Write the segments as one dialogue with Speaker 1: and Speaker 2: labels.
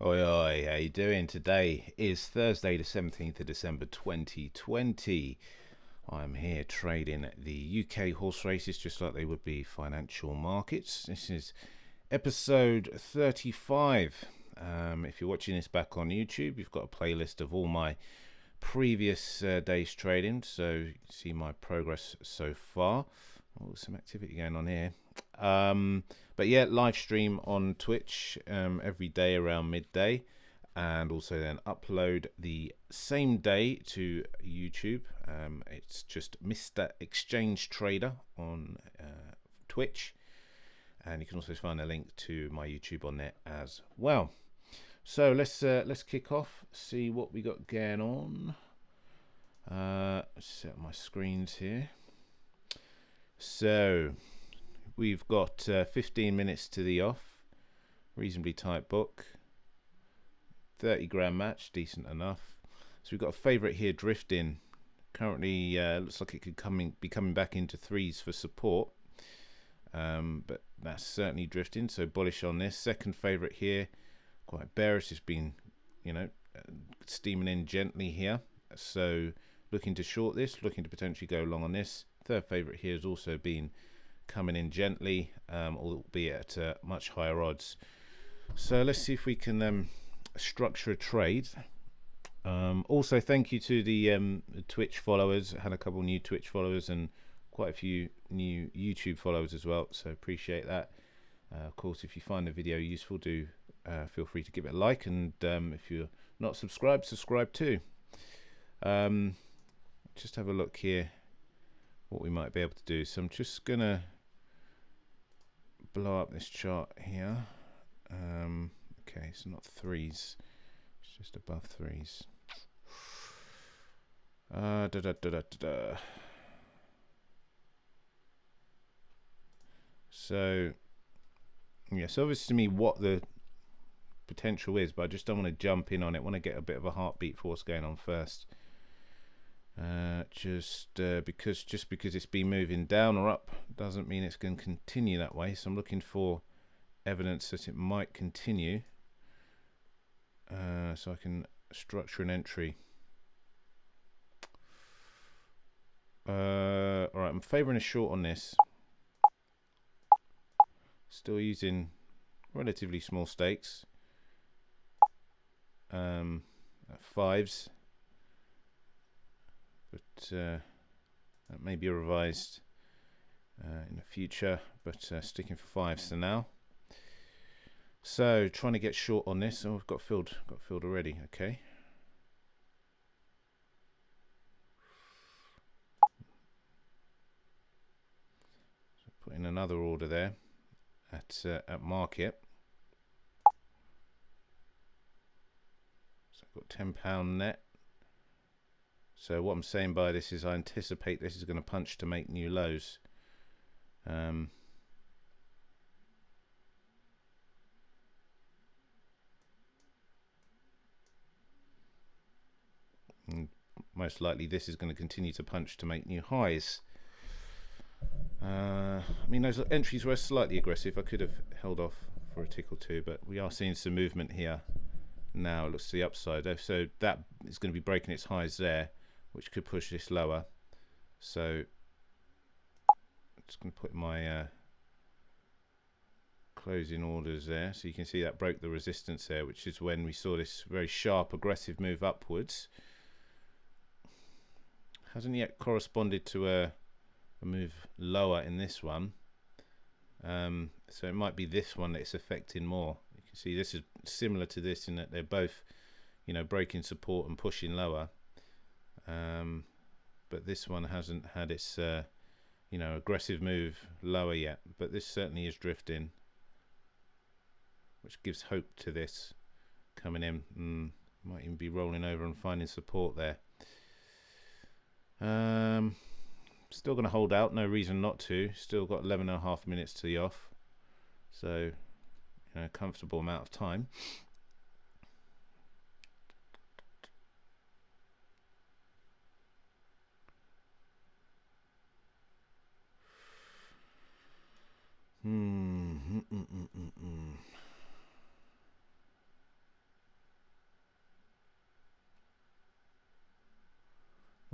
Speaker 1: Oi, oi, how you doing? Today is Thursday, the 17th of December 2020. I'm here trading the UK horse races just like they would be financial markets. This is episode 35. If you're watching this back on YouTube, you've got a playlist of all my previous days trading, so you see my progress so far. Oh, some activity going on here. But yeah, live stream on Twitch every day around midday, and also then upload the same day to YouTube. It's just Mr. Exchange Trader on Twitch, and you can also find a link to my YouTube on there as well. So let's kick off. See what we got going on. Set my screens here. So we've got 15 minutes to the off. Reasonably tight book. 30 grand match, decent enough. So we've got a favourite here, Drifting. Currently looks like it could be coming back into threes for support. But that's certainly drifting, so bullish on this. Second favourite here, quite bearish. It's been, steaming in gently here. So looking to short this, looking to potentially go long on this. Third favourite here has also been coming in gently, albeit at much higher odds. So let's see if we can structure a trade. Also, thank you to the Twitch followers. I had a couple new Twitch followers and quite a few new YouTube followers as well, so appreciate that. Of course, if you find the video useful, do feel free to give it a like, and if you're not subscribed, subscribe too. Just have a look here what we might be able to do. So I'm just gonna blow up this chart here. Okay, so not threes, it's just above threes. So yeah, so obviously to me what the potential is, but I just don't want to jump in on it. I want to get a bit of a heartbeat for what's going on first. Because it's been moving down or up doesn't mean it's going to continue that way. So I'm looking for evidence that it might continue, so I can structure an entry. Alright, I'm favouring a short on this. Still using relatively small stakes. Fives. But that may be revised in the future, but sticking for fives for now. So trying to get short on this. Oh, I've got filled already. Okay. So put in another order there at market. So I've got £10 net. So what I'm saying by this is I anticipate this is going to punch to make new lows. And most likely this is going to continue to punch to make new highs. I mean, those entries were slightly aggressive. I could have held off for a tick or two, but we are seeing some movement here now. It looks to the upside. So that is going to be breaking its highs there, which could push this lower. So I'm just going to put my closing orders there. So you can see that broke the resistance there, which is when we saw this very sharp aggressive move upwards. Hasn't yet corresponded to a move lower in this one. So it might be this one that it's affecting more. You can see this is similar to this in that they're both, breaking support and pushing lower. But this one hasn't had its, aggressive move lower yet. But this certainly is drifting, which gives hope to this coming in. Might even be rolling over and finding support there. Still going to hold out, no reason not to. Still got 11.5 minutes to the off, so comfortable amount of time.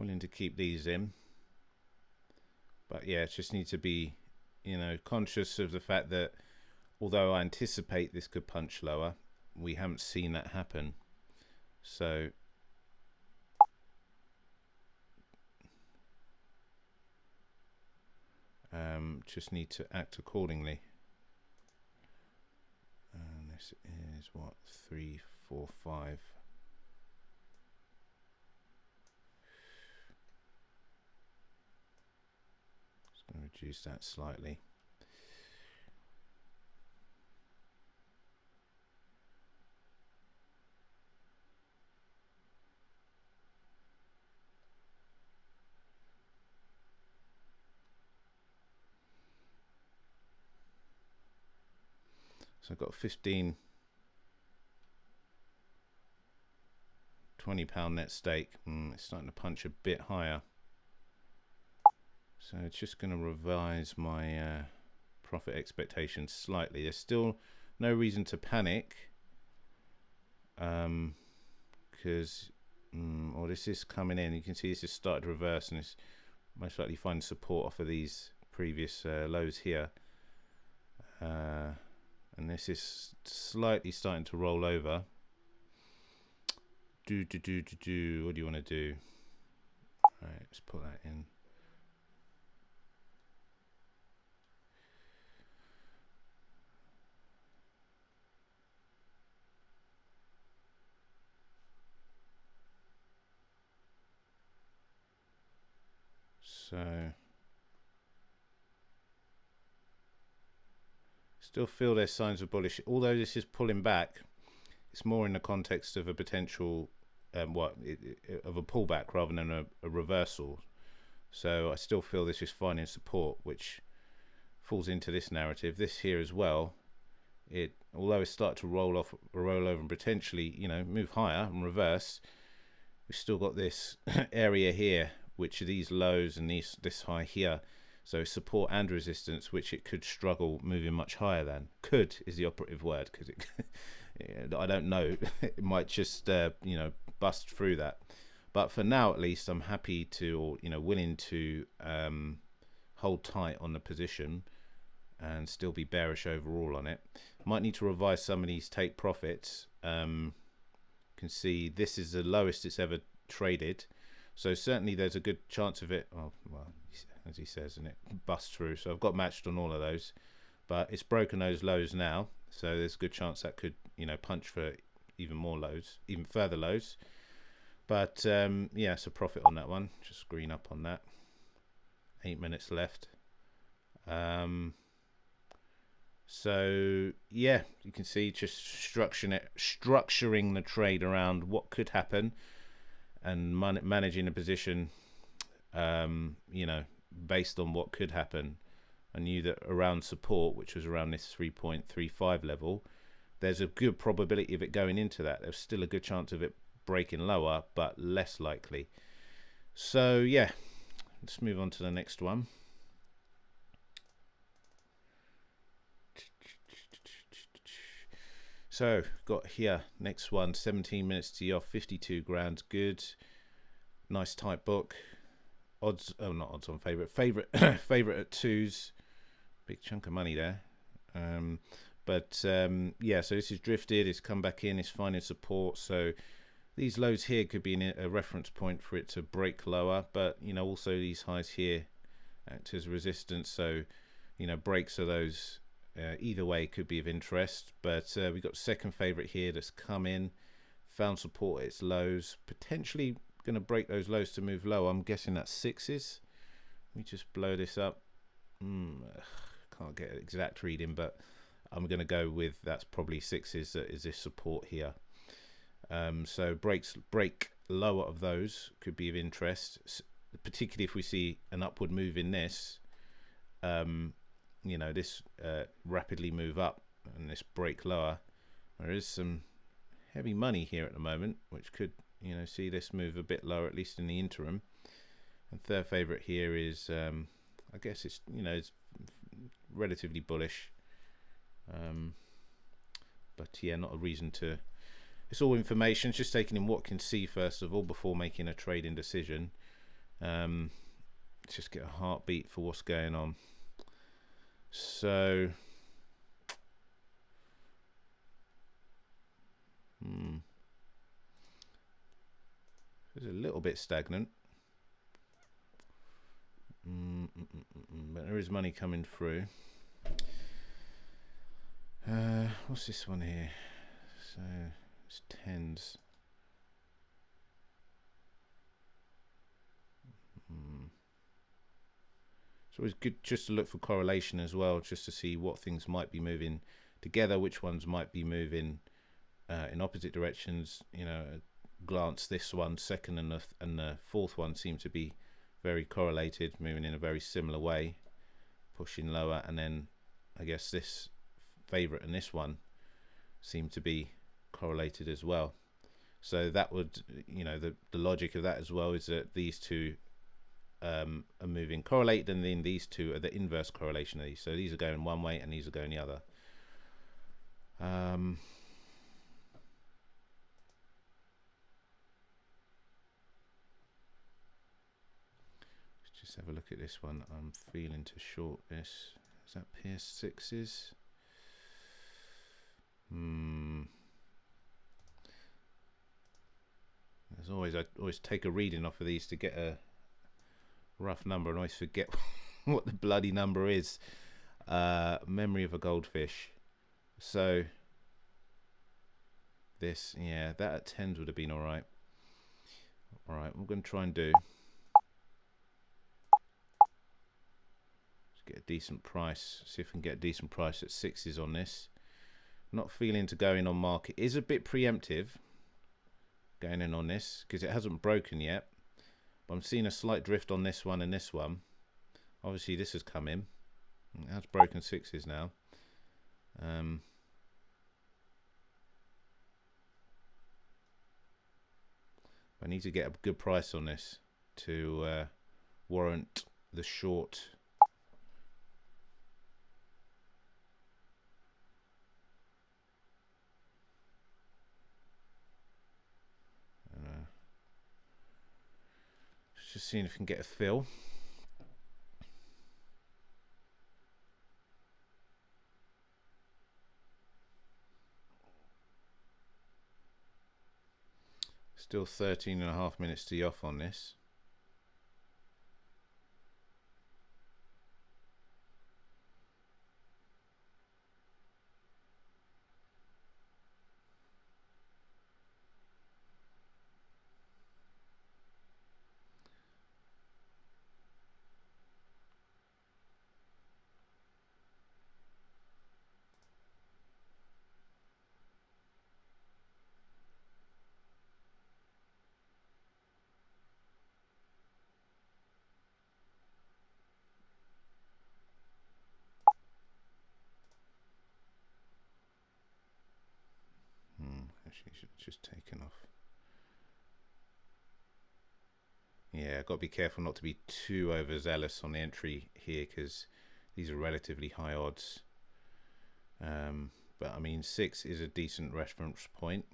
Speaker 1: willing to keep these in. But yeah, just need to be, conscious of the fact that although I anticipate this could punch lower, we haven't seen that happen. So just need to act accordingly. And this is what, 3, 4, 5. Just going to reduce that slightly. So I've got 15, £20 net stake. It's starting to punch a bit higher. So it's just going to revise my profit expectations slightly. There's still no reason to panic, because this is coming in. You can see this has started to reverse, and it's most likely finding support off of these previous lows here. And this is slightly starting to roll over. What do you want to do? All right, let's put that in. So still feel there's signs of bullish, although this is pulling back. It's more in the context of a potential of a pullback rather than a reversal. So I still feel this is finding support, which falls into this narrative. This here as well, although it started to roll over and potentially move higher and reverse, we've still got this area here, which are these lows and this high here. So support and resistance, which it could struggle moving much higher than. Could is the operative word, because I don't know. It might just bust through that. But for now, at least, I'm happy to, or willing to hold tight on the position and still be bearish overall on it. Might need to revise some of these take profits. You can see this is the lowest it's ever traded. So certainly there's a good chance of it. Oh, well, as he says, and it busts through. So I've got matched on all of those, but it's broken those lows now. So there's a good chance that could, punch for even more lows, even further lows. But yeah, so profit on that one. Just green up on that. 8 minutes left. So yeah, you can see just structuring the trade around what could happen and managing a position, based on what could happen. I knew that around support, which was around this 3.35 level, there's a good probability of it going into that. There's still a good chance of it breaking lower, but less likely. So yeah, let's move on to the next one. So got here next one, 17 minutes to off, 52 grand, good, nice tight book. Odds, not odds on favorite favorite at 2s, big chunk of money there. Yeah, so this is drifted, it's come back in, it's finding support. So these lows here could be a reference point for it to break lower, but also these highs here act as resistance. So breaks of those either way could be of interest. But we've got second favorite here that's come in, found support at its lows, potentially going to break those lows to move lower. I'm guessing that's 6s. Let me just blow this up. Can't get an exact reading, but I'm going to go with that's probably 6s. That is this support here. So break lower of those could be of interest, particularly if we see an upward move in this. This rapidly move up and this break lower. There is some heavy money here at the moment, which could see this move a bit lower, at least in the interim. And third favorite here is I guess it's it's relatively bullish, but yeah, not a reason to. It's all information. It's just taking in what can see first of all before making a trading decision. Let's just get a heartbeat for what's going on. So it's a little bit stagnant. But there is money coming through. What's this one here? So it's tens. It's always good just to look for correlation as well, just to see what things might be moving together, which ones might be moving in opposite directions. You know, glance this one, second and the fourth one seem to be very correlated, moving in a very similar way, pushing lower, and then I guess this favorite and this one seem to be correlated as well. So that would, you know, the logic of that as well is that these two are moving correlated, and then these two are the inverse correlation of these. So these are going one way and these are going the other. Let's just have a look at this one. I'm feeling to short this. Is that Pierce sixes? As always, I always take a reading off of these to get a rough number, and always forget what the bloody number is. Memory of a goldfish. So this, yeah, that at tens would have been all right. All right, we're going to try and do. Let's get a decent price. See if we can get a decent price at sixes on this. Not feeling to go in on market. Is a bit preemptive going in on this because it hasn't broken yet. But I'm seeing a slight drift on this one and this one. Obviously, this has come in. It has broken sixes now. I need to get a good price on this to warrant the short. Just seeing if we can get a fill. Still 13.5 minutes to the off on this. Actually, should have just taken off. Yeah, I've got to be careful not to be too overzealous on the entry here because these are relatively high odds. But I mean, 6 is a decent reference point.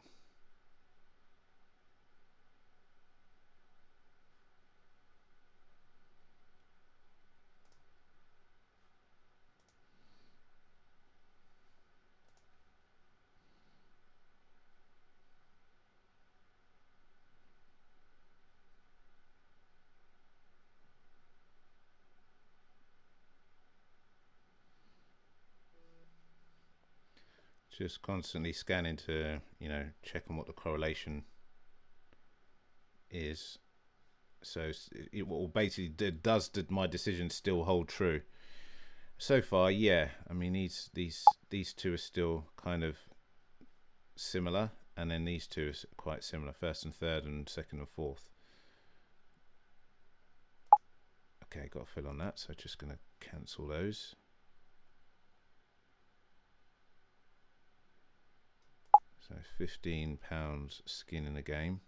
Speaker 1: Just constantly scanning to, you know, checking what the correlation is. So it will basically does my decision still hold true? So far, yeah. I mean, these two are still kind of similar, and then these two are quite similar. First and third, and second and fourth. Okay, got a fill on that, so just going to cancel those. So £15 skin in the game.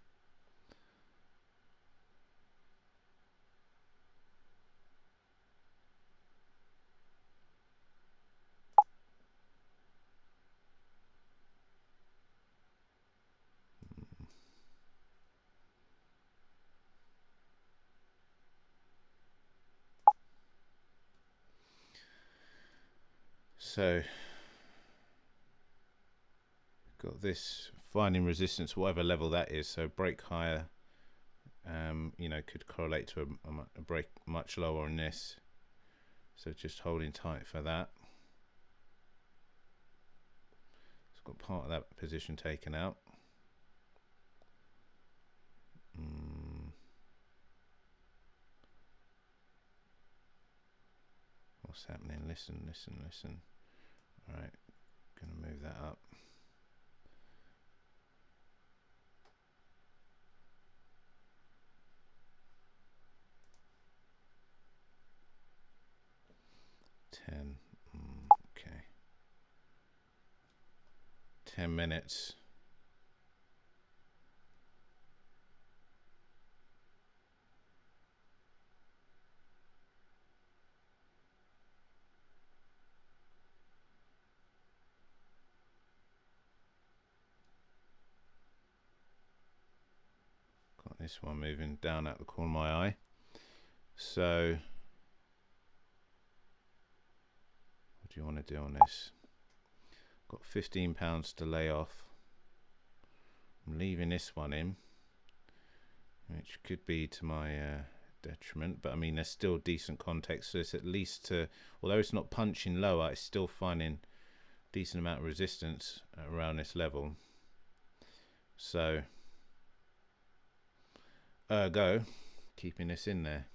Speaker 1: So got this finding resistance, whatever level that is. So break higher, you know, could correlate to a break much lower on this. So just holding tight for that. It's got part of that position taken out. What's happening? Listen, listen, listen. All right, gonna move that up. Okay. 10 minutes. Got this one moving down out the corner of my eye. So what do you want to do on this? Got £15 to lay off. I'm leaving this one in, which could be to my detriment, but I mean there's still decent context, so it's at least to, although it's not punching lower, it's still finding decent amount of resistance around this level. So ergo keeping this in there.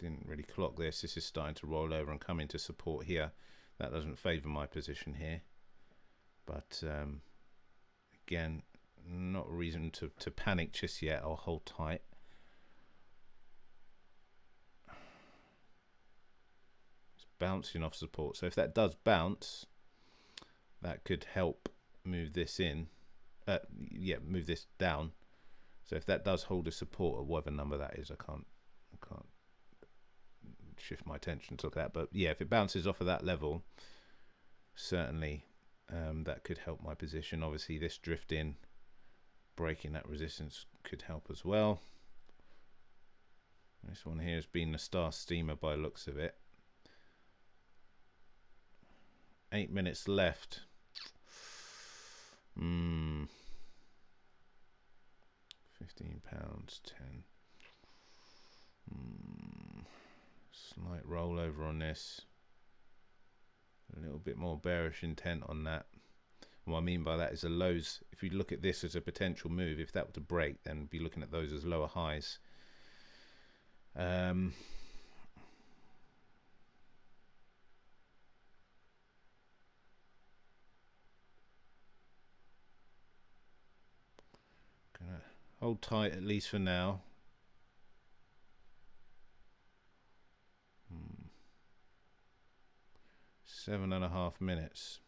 Speaker 1: Didn't really clock this. This is starting to roll over and come into support here. That doesn't favor my position here, but again, not a reason to panic just yet. I'll hold tight. It's bouncing off support, so if that does bounce, that could help move this in. Move this down. So if that does hold a support at whatever number that is, I can't shift my attention to that, but yeah, if it bounces off of that level, certainly that could help my position. Obviously this drift in, breaking that resistance could help as well. This one here has been the star steamer by the looks of it. 8 minutes left. £15, 10. Slight rollover on this. A little bit more bearish intent on that. What I mean by that is the lows, if you look at this as a potential move, if that were to break, then be looking at those as lower highs. Gonna hold tight at least for now. 7.5 minutes.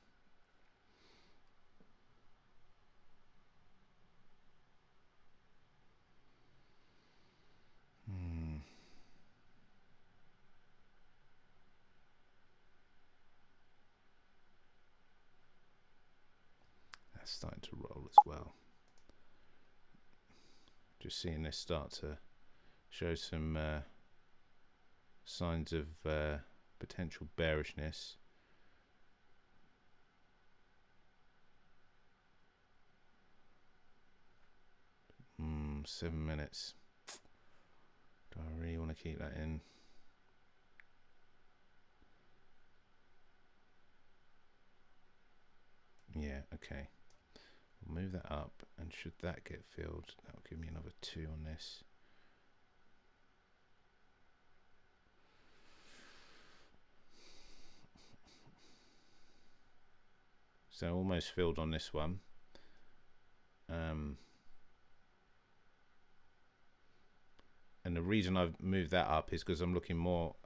Speaker 1: That's starting to roll as well. Just seeing this start to show some signs of potential bearishness. Hmm, 7 minutes. Do I really want to keep that in? Yeah, okay. We'll move that up, and should that get filled, that will give me another 2 on this. So almost filled on this one. And the reason I've moved that up is because I'm looking more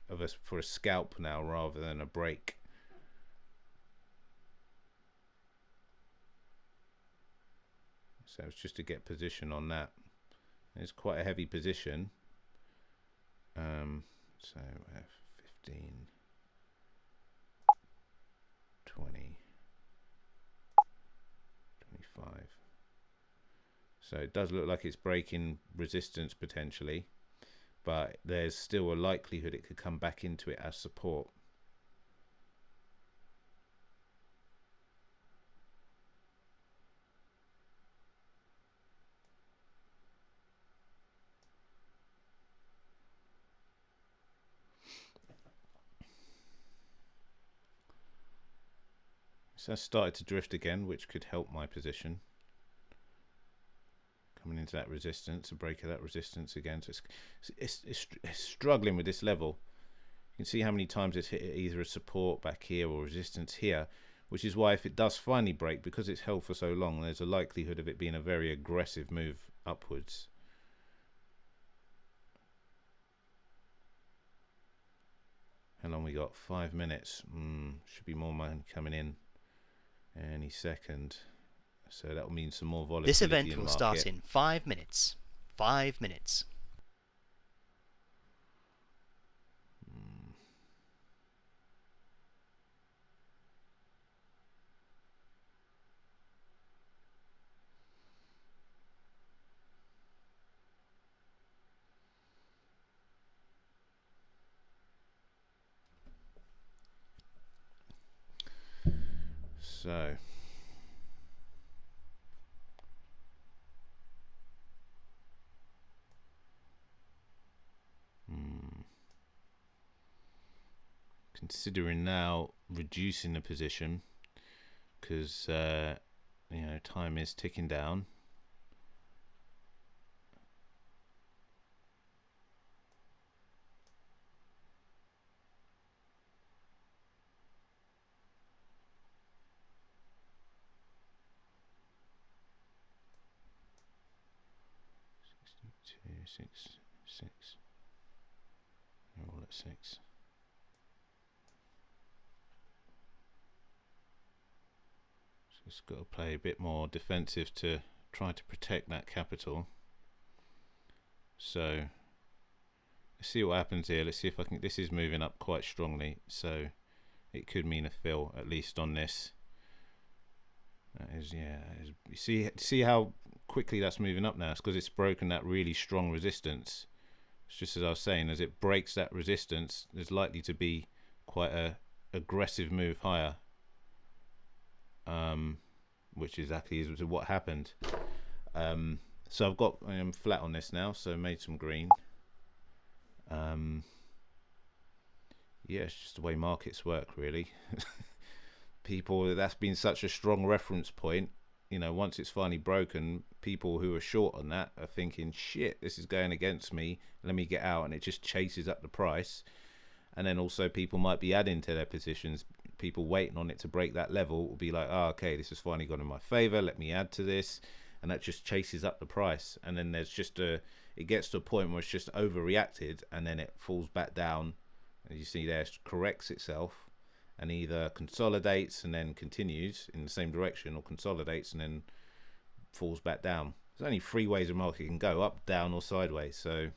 Speaker 1: of for a scalp now rather than a break. So it's just to get position on that. It's quite a heavy position. So F15, 20, So it does look like it's breaking resistance potentially, but there's still a likelihood it could come back into it as support. So I started to drift again, which could help my position. Coming into that resistance, a break of that resistance again. So it's struggling with this level. You can see how many times it's hit either a support back here or resistance here, which is why if it does finally break, because it's held for so long, there's a likelihood of it being a very aggressive move upwards. How long we got? 5 minutes. Should be more money coming in any second. So that will mean some more volatility.
Speaker 2: This event will start in 5 minutes. 5 minutes.
Speaker 1: So considering now reducing the position because time is ticking down. Six. They're all at 6. Just got to play a bit more defensive to try to protect that capital. So let's see what happens here. Let's see if I can. This is moving up quite strongly, so it could mean a fill at least on this. That is, yeah. You see how quickly that's moving up now. It's because it's broken that really strong resistance. It's just as I was saying, as it breaks that resistance, there's likely to be quite a aggressive move higher. Which exactly is what happened. So I'm flat on this now, so made some green. Yeah, it's just the way markets work, really. That's been such a strong reference point. Once it's finally broken, people who are short on that are thinking, shit, this is going against me, let me get out, and it just chases up the price. And then also people might be adding to their positions. People waiting on it to break that level will be like, oh, okay, this has finally gone in my favor, let me add to this, and that just chases up the price. And then there's just it gets to a point where it's just overreacted, and then it falls back down, as you see there, it corrects itself and either consolidates and then continues in the same direction, or consolidates and then falls back down. There's only 3 ways a market can go: up, down, or sideways. So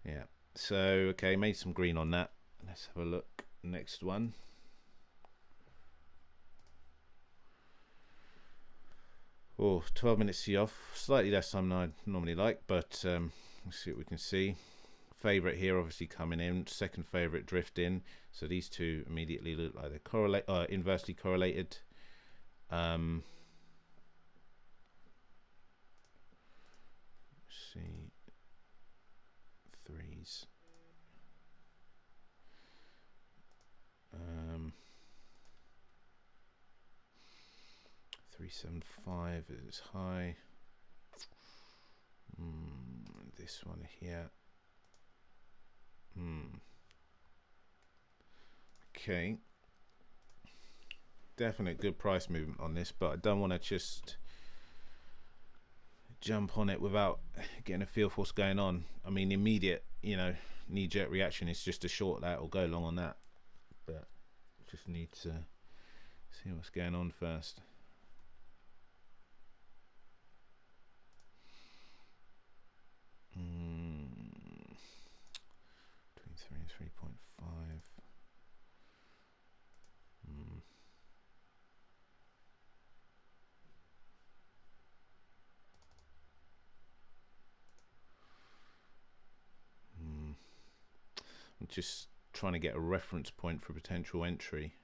Speaker 1: yeah, so okay, made some green on that. Let's have a look. Next one. Oh, 12 minutes to off, slightly less time than I'd normally like, but let's see what we can see. Favorite here obviously coming in, second favorite drift in, so these two immediately look like they're inversely correlated. Let's see, 3s. 375 is high. This one here. Okay. Definite good price movement on this, but I don't want to just jump on it without getting a feel for what's going on. I mean, immediate, knee-jerk reaction is just to short that or go long on that, but just need to see what's going on first. Between 3 and 3.5. I'm just trying to get a reference point for potential entry,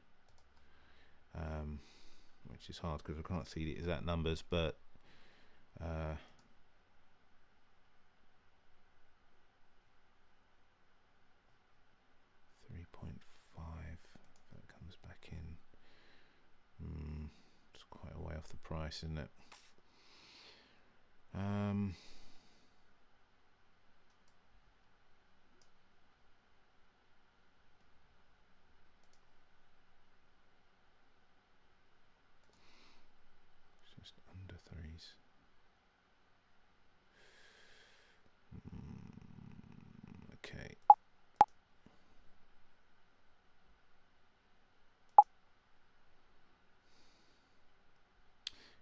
Speaker 1: which is hard because I can't see the exact numbers, but 3.5, if that comes back in. It's quite a way off the price, isn't it? Just under threes. Okay.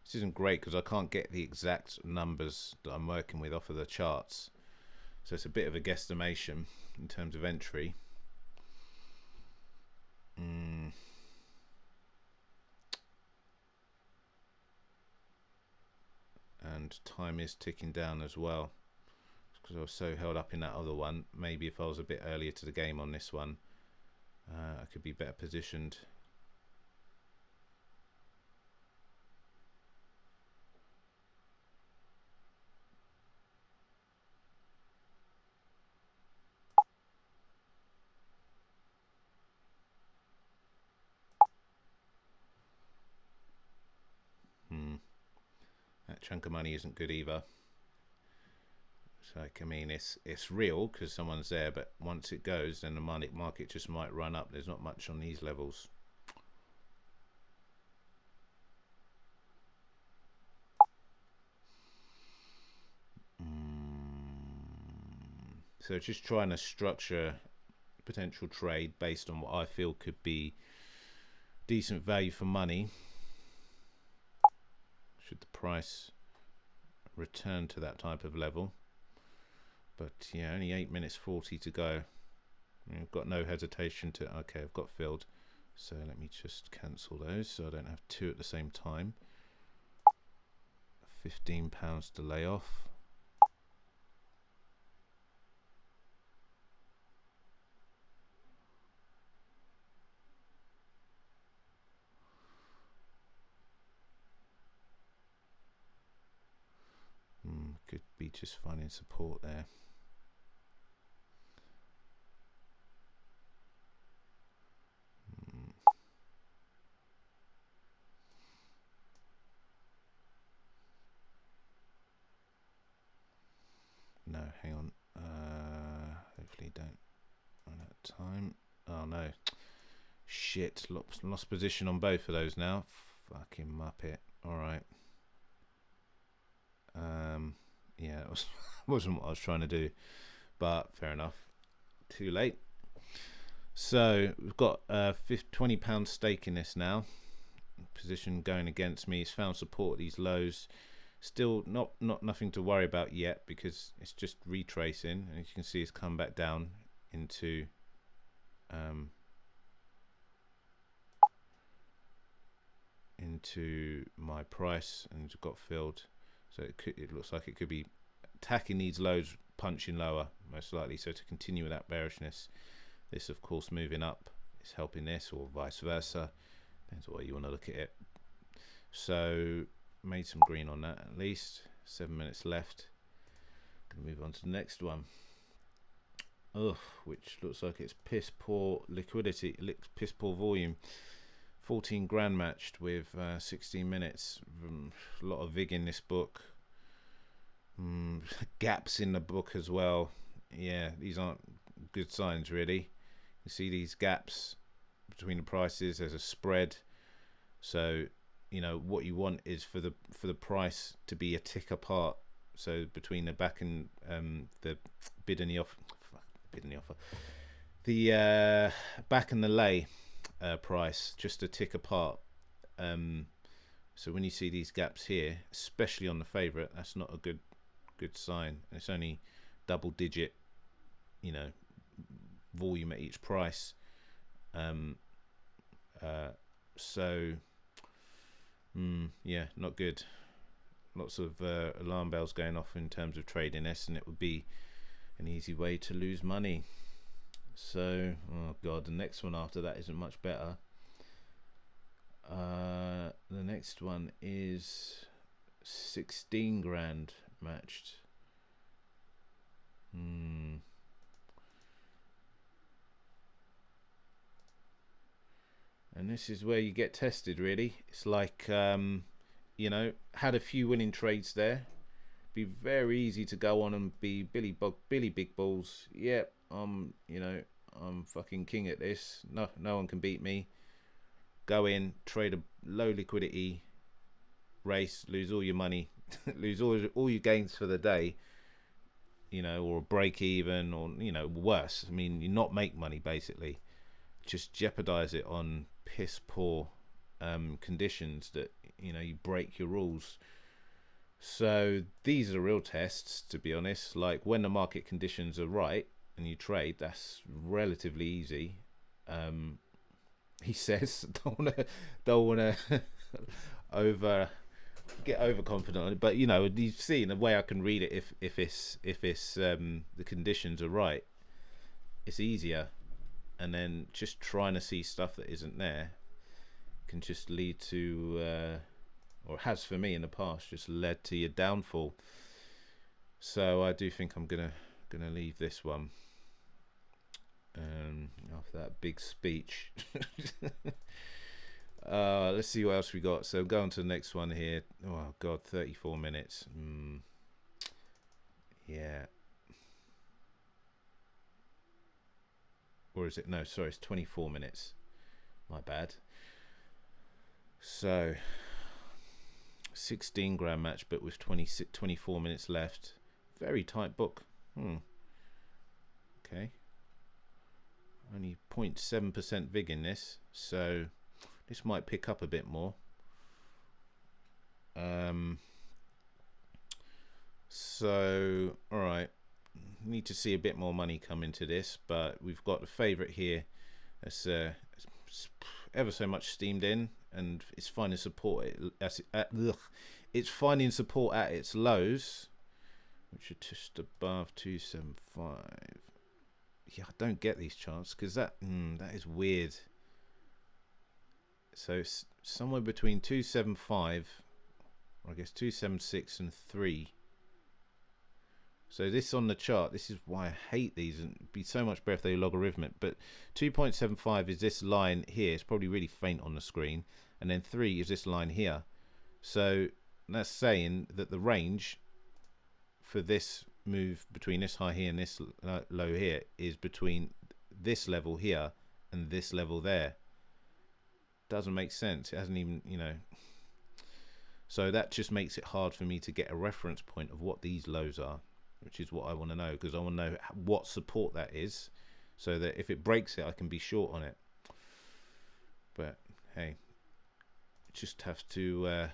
Speaker 1: This isn't great because I can't get the exact numbers that I'm working with off of the charts. So it's a bit of a guesstimation in terms of entry. And time is ticking down as well, because I was so held up in that other one. Maybe if I was a bit earlier to the game on this one, I could be better positioned. That chunk of money isn't good either. So I mean, it's real because someone's there, but once it goes, then the market just might run up. There's not much on these levels. So just trying to structure potential trade based on what I feel could be decent value for money should the price return to that type of level. But yeah, only 8 minutes 40 to go. I've got no hesitation to, okay, I've got filled, so let me just cancel those so I don't have two at the same time. £15 to lay off. Could be just finding support there. No, hang on. Hopefully don't run out of time. Oh no. Shit, lost position on both of those now. Fucking muppet. Alright. Yeah, it wasn't what I was trying to do, but fair enough. Too late. So we've got £20 stake in this now. Position going against me. He's found support at these lows. Still nothing to worry about yet because it's just retracing, and as you can see, it's come back down into my price and got filled. So it looks like it could be attacking these lows, punching lower most likely. So to continue with that bearishness, this of course moving up is helping this, or vice versa, depends on the way you want to look at it. So made some green on that at least. 7 minutes left. Gonna move on to the next one. Which looks like it's piss poor liquidity, piss poor volume. 14 grand matched with 16 minutes. A lot of vig in this book. Gaps in the book as well. Yeah, these aren't good signs really. You see these gaps between the prices. There's a spread. So you know what you want is for the price to be a tick apart. So between the back and the bid and the offer, the back and the lay price just a tick apart. So when you see these gaps here, especially on the favorite, that's not a good sign. It's only double digit, volume at each price. So yeah, not good. Lots of alarm bells going off in terms of trading this, and it would be an easy way to lose money. So, oh god, the next one after that isn't much better. The next one is 16 grand matched. And this is where you get tested, really. It's like, you know, had a few winning trades there. Be very easy to go on and be Billy Big Balls. Yep, you know, I'm fucking king at this. No one can beat me. Go in, trade a low liquidity race, lose all your money, lose all your gains for the day. You know, or break even, or you know, worse. I mean, you not make money basically. Just jeopardize it on piss poor conditions that you know you break your rules. So these are real tests, to be honest. Like when the market conditions are right and you trade, that's relatively easy. He says, don't wanna over get overconfident on it, but you know, you've seen the way I can read it. If it's the conditions are right, it's easier. And then just trying to see stuff that isn't there can just lead to or has for me in the past just led to your downfall. So I do think I'm gonna leave this one after that big speech. Let's see what else we got. So go on to the next one here. Oh god, 34 minutes. Yeah. Or is it? No, sorry, it's 24 minutes. My bad. So 16 grand match, but with 24 minutes left. Very tight book. Okay. Only 0.7% vig in this, so this might pick up a bit more. So all right, need to see a bit more money come into this, but we've got the favorite here that's ever so much steamed in, and it's finding support it's finding support at its lows, which are just above 275. Yeah, I don't get these charts because that is weird. So it's somewhere between 275, or I guess 276 and 3. So this on the chart, this is why I hate these, and it'd be so much better if they were logarithmic. But 2.75 is this line here. It's probably really faint on the screen. And then 3 is this line here. So that's saying that the range for this move between this high here and this low here is between this level here and this level there. Doesn't make sense. It hasn't even, you know. So that just makes it hard for me to get a reference point of what these lows are, which is what I want to know, because I want to know what support that is, so that if it breaks it, I can be short on it. But hey, just have to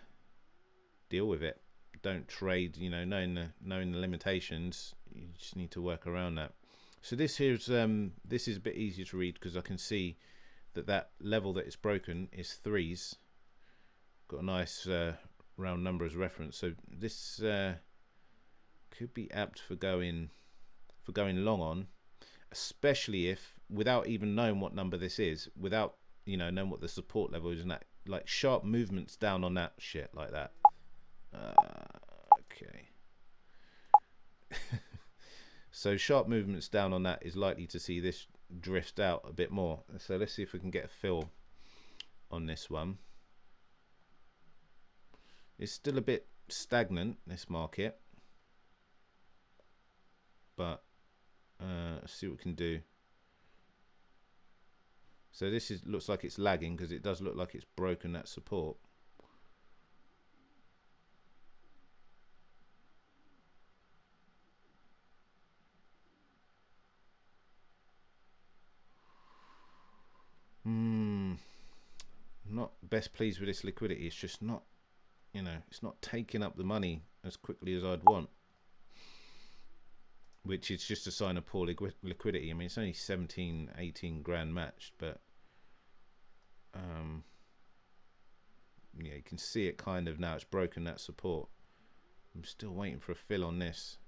Speaker 1: deal with it. Don't trade, you know, knowing the limitations. You just need to work around that. So this here's this is a bit easier to read because I can see that level that it's broken is 3s. Got a nice round number as reference. So this could be apt for going long on, especially if, without even knowing what number this is, without knowing what the support level is, and that, like, sharp movements down on that shit like that. Okay. So sharp movements down on that is likely to see this drift out a bit more. So let's see if we can get a fill on this one. It's still a bit stagnant, this market, but let's see what we can do. So this looks like it's lagging because it does look like it's broken that support. Not best pleased with this liquidity. It's just not, it's not taking up the money as quickly as I'd want, which is just a sign of poor liquidity. I mean, it's only 17-18 grand matched, but yeah, you can see it kind of now. It's broken that support. I'm still waiting for a fill on this.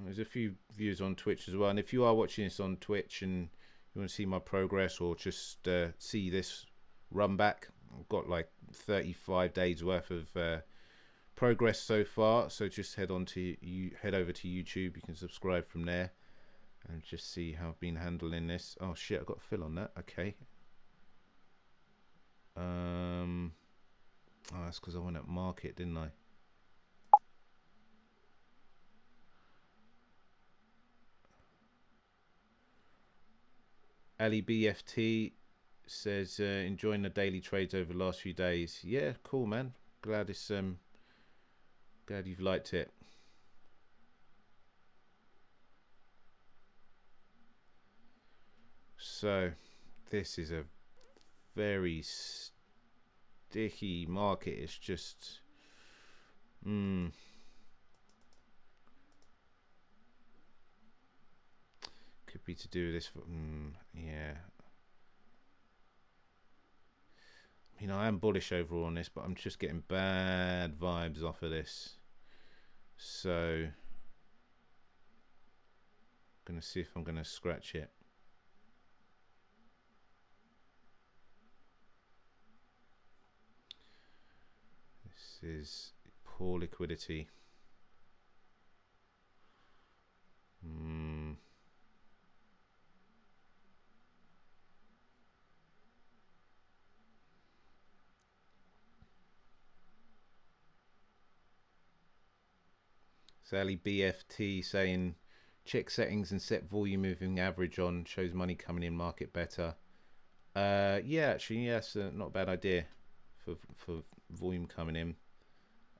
Speaker 1: There's a few views on Twitch as well, and if you are watching this on Twitch and you want to see my progress or just see this run back, I've got like 35 days worth of progress so far. So just head over to YouTube. You can subscribe from there and just see how I've been handling this. Oh shit, I got a fill on that. Okay. Oh, that's because I went at market, didn't I? Ali BFT says enjoying the daily trades over the last few days. Yeah, cool, man. Glad it's glad you've liked it. So this is a very sticky market. It's just could be to do with this. Yeah. You know, I am bullish overall on this, but I'm just getting bad vibes off of this. So I'm gonna see if I'm gonna scratch it. This is poor liquidity. Sally BFT saying check settings and set volume moving average on, shows money coming in market better. Yeah, actually, yes, not a bad idea for volume coming in.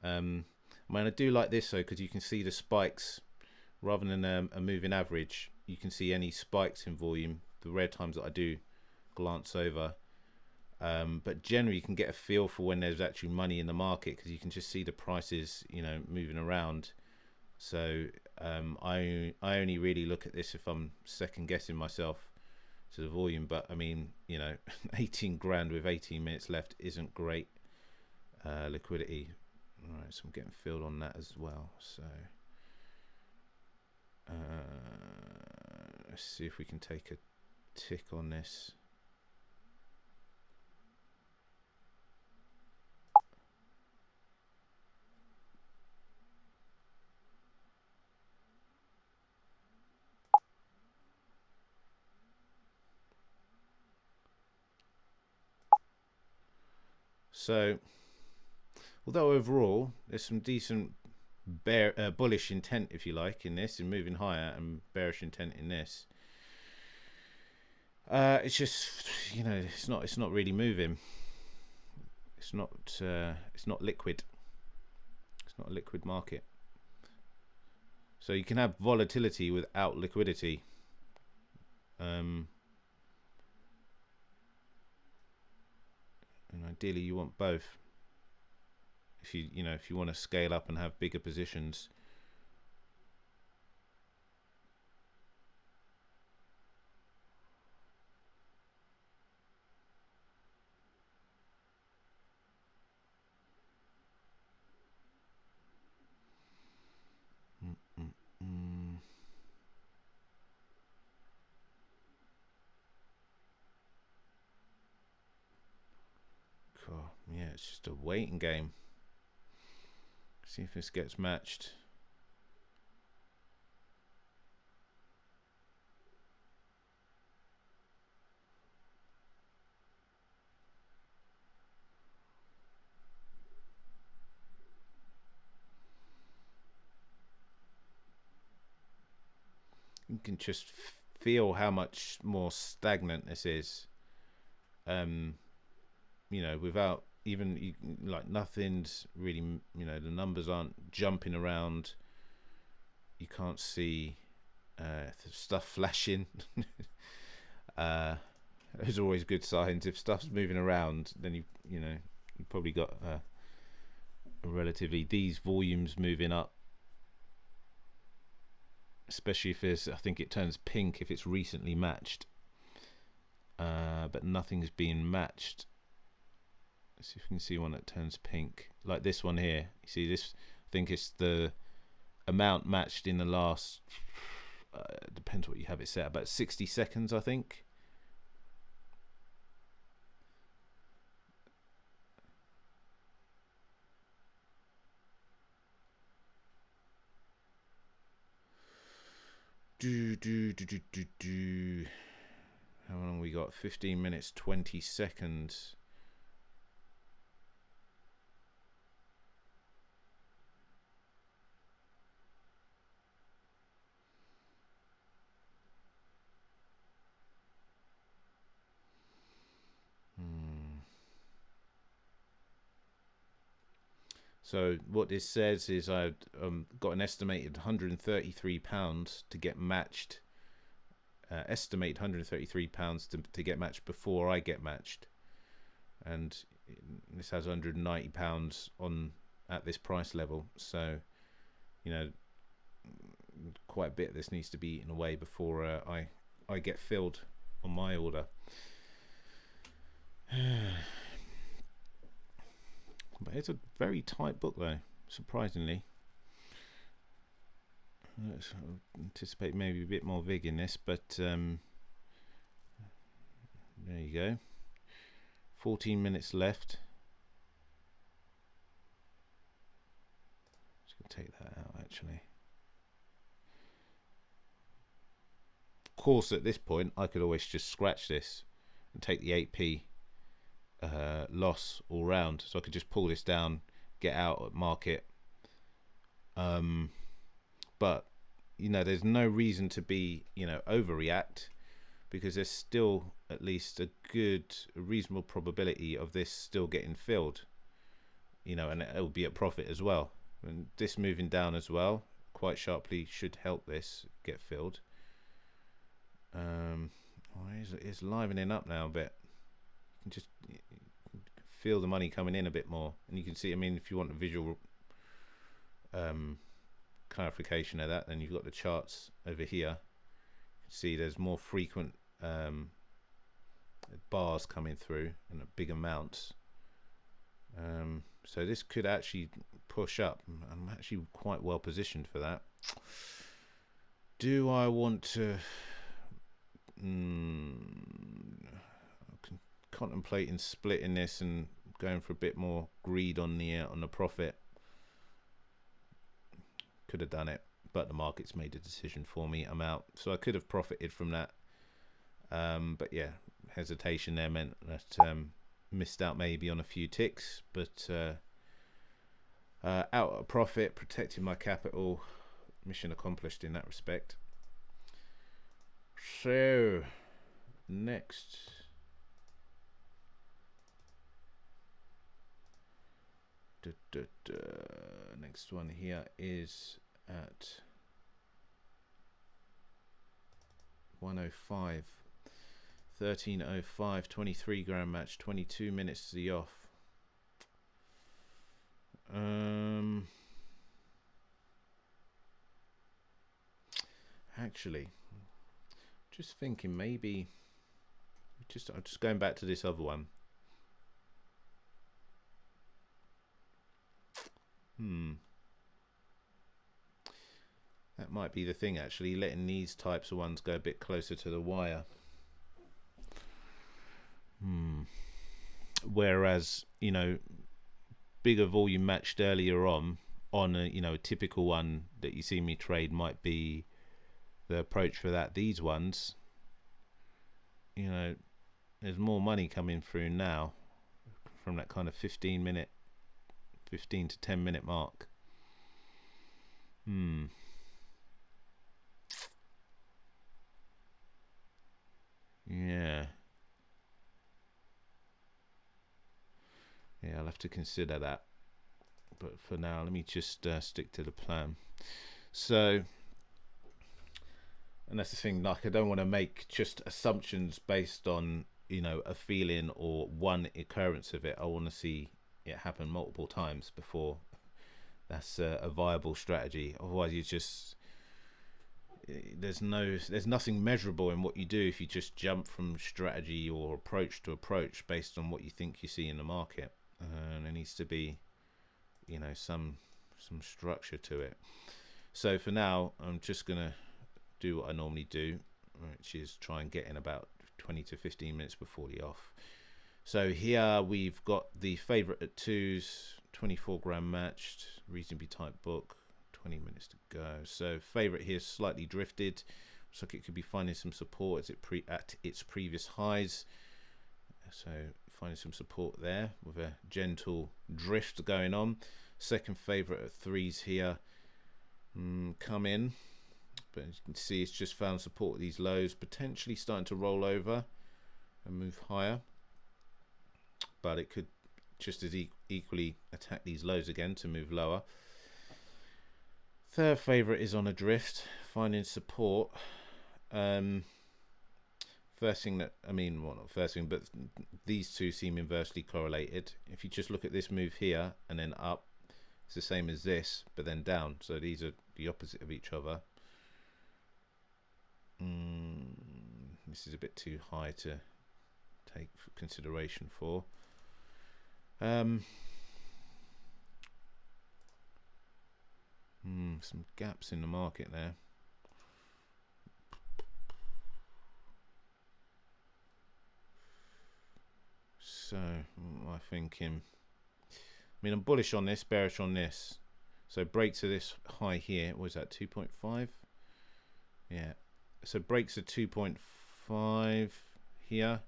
Speaker 1: I mean, I do like this though because you can see the spikes rather than a moving average. You can see any spikes in volume. The rare times that I do glance over, but generally you can get a feel for when there's actually money in the market because you can just see the prices, you know, moving around. So I only really look at this if I'm second guessing myself to the volume. But I mean, you know, 18 grand with 18 minutes left isn't great liquidity. All right, so I'm getting filled on that as well. So let's see if we can take a tick on this. So, although overall there's some decent bullish intent, if you like, in this, in moving higher, and bearish intent in this, it's just, you know, it's not really moving. It's not liquid. It's not a liquid market. So you can have volatility without liquidity. And ideally you want both. If you want to scale up and have bigger positions. Cool. Yeah, it's just a waiting game. See if this gets matched. You can just feel how much more stagnant this is. You know, without even like nothing's really, you know, the numbers aren't jumping around. You can't see stuff flashing. Those are always good signs. If stuff's moving around, then you know you've probably got a relatively these volumes moving up. Especially if there's, I think it turns pink if it's recently matched, but nothing's being matched. Let's see if we can see one that turns pink, like this one here. You see this? I think it's the amount matched in the last. Depends what you have it set. About 60 seconds, I think. How long we got? 15 minutes 20 seconds. So what this says is I've got an estimated £133 to get matched. Estimate £133 to get matched before I get matched, and this has £190 on at this price level. So, you know, quite a bit of this needs to be eaten away before I get filled on my order. But it's a very tight book, though, surprisingly. Let's anticipate maybe a bit more vig in this, but there you go. 14 minutes left. Just gonna take that out, actually. Of course, at this point, I could always just scratch this and take the 8p loss all round, so I could just pull this down, get out at market. But you know, there's no reason to be, you know, overreact, because there's still at least a reasonable probability of this still getting filled, you know, and it'll be at profit as well. And this moving down as well quite sharply should help this get filled. It's livening up now a bit. You can just feel the money coming in a bit more, and you can see, I mean, if you want a visual clarification of that, then you've got the charts over here. You can see there's more frequent bars coming through and a big amounts. So this could actually push up. I'm actually quite well positioned for that. Do I want to contemplating splitting this and going for a bit more greed on the profit? Could have done it, but the market's made a decision for me. I'm out, so I could have profited from that. But yeah, hesitation there meant that missed out maybe on a few ticks, but out at a profit, protecting my capital, mission accomplished in that respect. So next, next one here is at 105, 1305, 23 grand match, 22 minutes to the off. Actually, just thinking maybe I'm just going back to this other one. That might be the thing, actually, letting these types of ones go a bit closer to the wire. Whereas, you know, bigger volume matched earlier on a, you know, a typical one that you see me trade might be the approach for that. These ones, you know, there's more money coming through now from that kind of 15 to 10 minute mark. Yeah, I'll have to consider that, but for now let me just stick to the plan. So, and that's the thing, like, I don't want to make just assumptions based on, you know, a feeling or one occurrence of it. I want to see it happen multiple times before that's a viable strategy. Otherwise, you just, there's nothing measurable in what you do if you just jump from strategy or approach to approach based on what you think you see in the market. and there needs to be, you know, some structure to it. So for now, I'm just gonna do what I normally do, which is try and get in about 20 to 15 minutes before the off. So here we've got the favourite at 2s, 24 grand matched, reasonably tight book, 20 minutes to go. So favourite here slightly drifted. Looks like it could be finding some support as it at its previous highs. So finding some support there with a gentle drift going on. Second favourite at 3s here. Come in, but as you can see, it's just found support at these lows, potentially starting to roll over and move higher, but it could just as equally attack these lows again to move lower. Third favourite is on a drift, finding support. First thing that, I mean, well, not first thing, but these two seem inversely correlated. If you just look at this move here and then up, it's the same as this, but then down. So these are the opposite of each other. This is a bit too high to take consideration for. Some gaps in the market there. So what am I thinking? I mean, I'm bullish on this, bearish on this. So breaks to this high here. What was that, 2.5? Yeah. So breaks at 2.5 here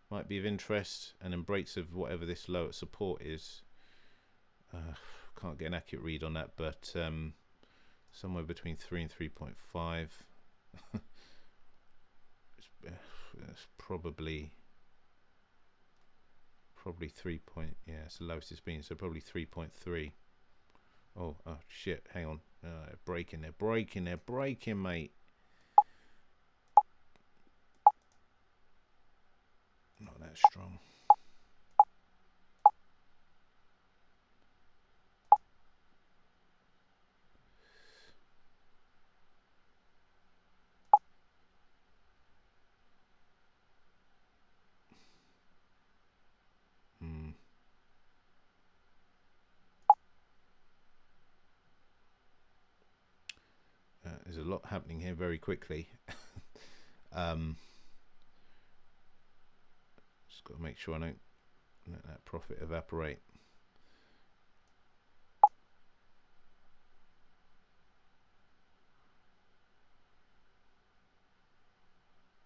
Speaker 1: might be of interest, and then breaks of whatever this low at support is. Can't get an accurate read on that, but somewhere between 3 and 3.5. That's probably 3 point. Yeah, it's the lowest it's been, so probably 3.3. Oh shit! Hang on, breaking, mate. Not that strong. There's a lot happening here very quickly. Just got to make sure I don't let that profit evaporate.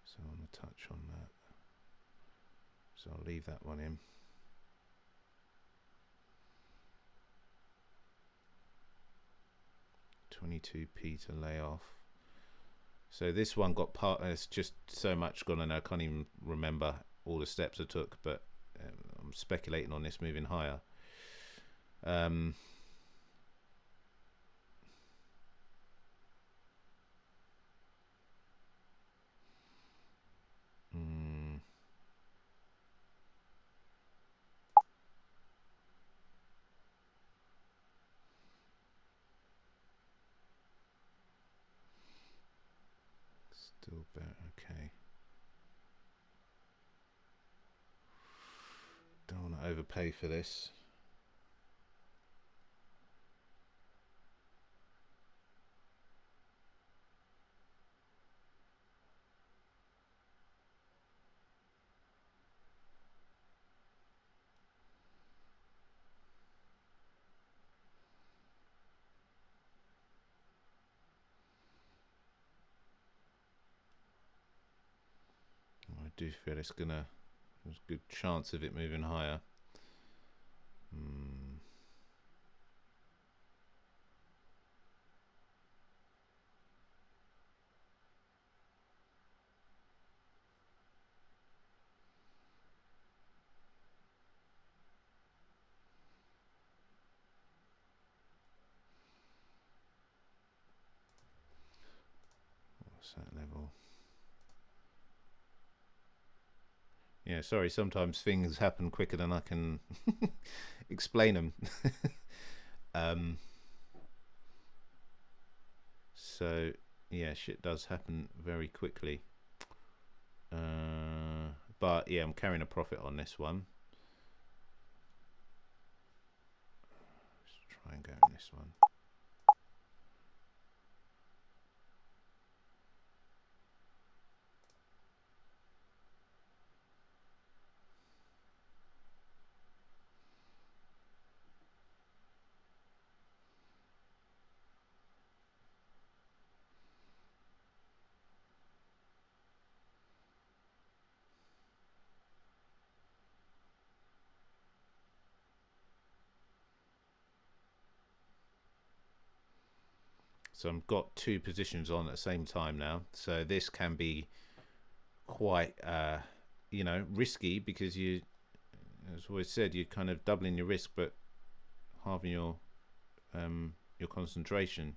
Speaker 1: So I'm going to touch on that. So I'll leave that one in. $22p to lay off. So this one got it's just so much gone, and I can't even remember all the steps I took, but I'm speculating on this moving higher. Still better, okay. Don't want to overpay for this. I do feel there's a good chance of it moving higher. What's that level? Yeah, sorry, sometimes things happen quicker than I can explain them. So, yeah, shit does happen very quickly. But, yeah, I'm carrying a profit on this one. try and go in this one. So I've got two positions on at the same time now. So this can be quite, risky, because you, as always said, you're kind of doubling your risk, but halving your concentration.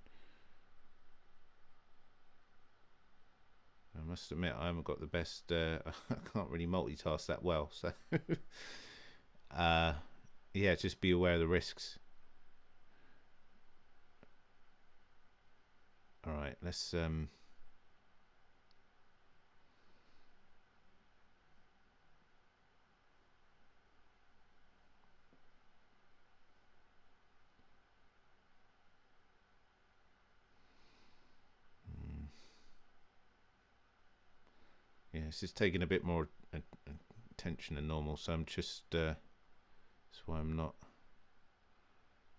Speaker 1: I must admit, I haven't got the best. I can't really multitask that well. So, yeah, just be aware of the risks. All right, let's. Yeah, this is taking a bit more attention than normal, so I'm just. That's why I'm not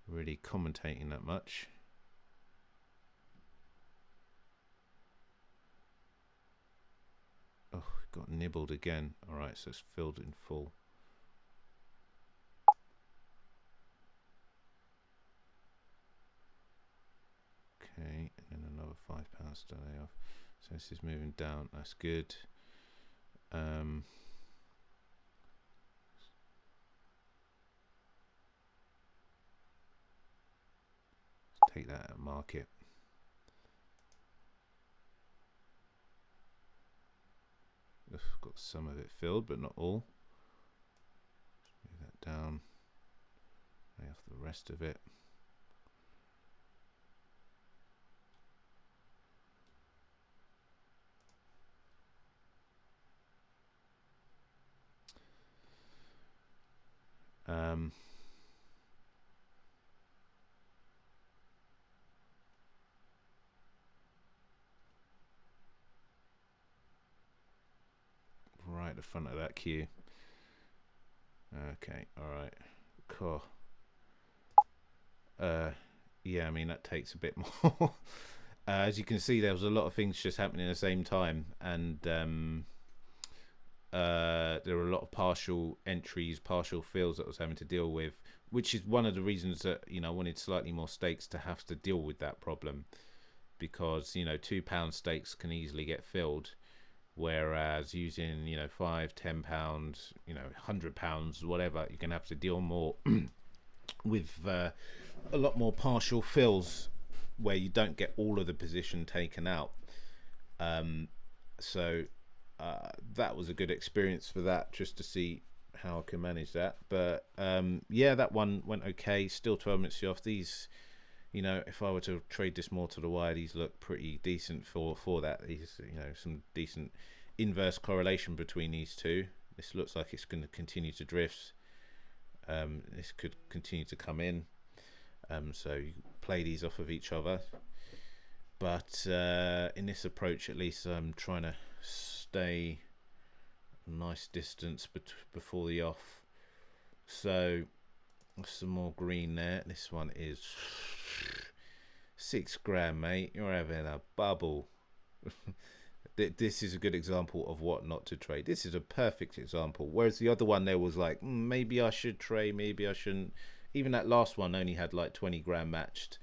Speaker 1: really commentating that much. Oh, got nibbled again. All right, so it's filled in full. Okay, and then another £5 to lay off. So this is moving down. That's good. Take that at market. I've got some of it filled, but not all. Move that down. Lay off the rest of it. Right at the front of that queue. Okay, all right, cool. Yeah, I mean that takes a bit more. As you can see, there was a lot of things just happening at the same time, and there were a lot of partial entries, partial fills that I was having to deal with, which is one of the reasons that I wanted slightly more stakes to have to deal with that problem, because £2 stakes can easily get filled, whereas using £5, £10, £100, whatever, you're gonna have to deal more with a lot more partial fills where you don't get all of the position taken out. So that was a good experience for that, just to see how I can manage that. But yeah, that one went okay. Still 12 minutes off. These, if I were to trade this more to the wire, these look pretty decent for that. These, some decent inverse correlation between these two. This looks like it's going to continue to drift. This could continue to come in. So you play these off of each other. But in this approach, at least, I'm trying to stay a nice distance before the off. So some more green there. This one is £6, mate. You're having a bubble. This is a good example of what not to trade. This is a perfect example. Whereas the other one there was like, maybe I should trade, maybe I shouldn't. Even that last one only had like 20 grand matched,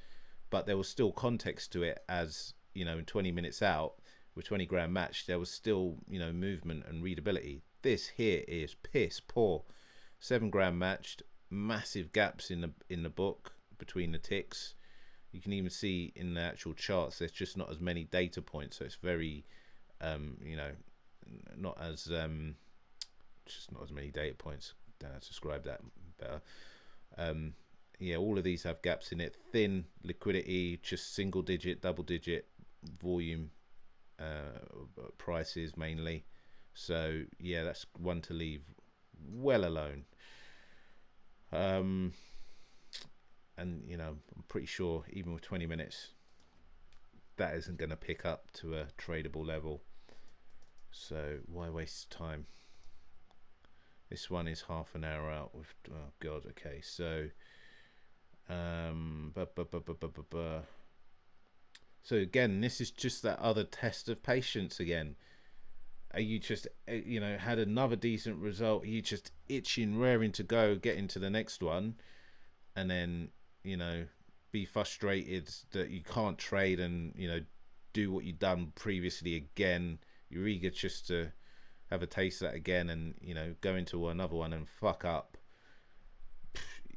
Speaker 1: but there was still context to it, as 20 minutes out with 20 grand matched, there was still movement and readability. This here is piss poor. 7 grand matched, massive gaps in the book between the ticks. You can even see in the actual charts there's just not as many data points, so it's very not as just not as many data points. Don't know how to describe that better. Yeah, all of these have gaps in it. Thin liquidity, just single digit, double digit volume prices mainly. So yeah, that's one to leave well alone. and I'm pretty sure even with 20 minutes, that isn't going to pick up to a tradable level. So why waste time? This one is half an hour out with, oh god, okay, so so again, this is just that other test of patience again. Are you just, had another decent result? Are you just itching, raring to go, get into the next one, and then, be frustrated that you can't trade and, do what you've done previously again? You're eager just to have a taste of that again and, go into another one and fuck up.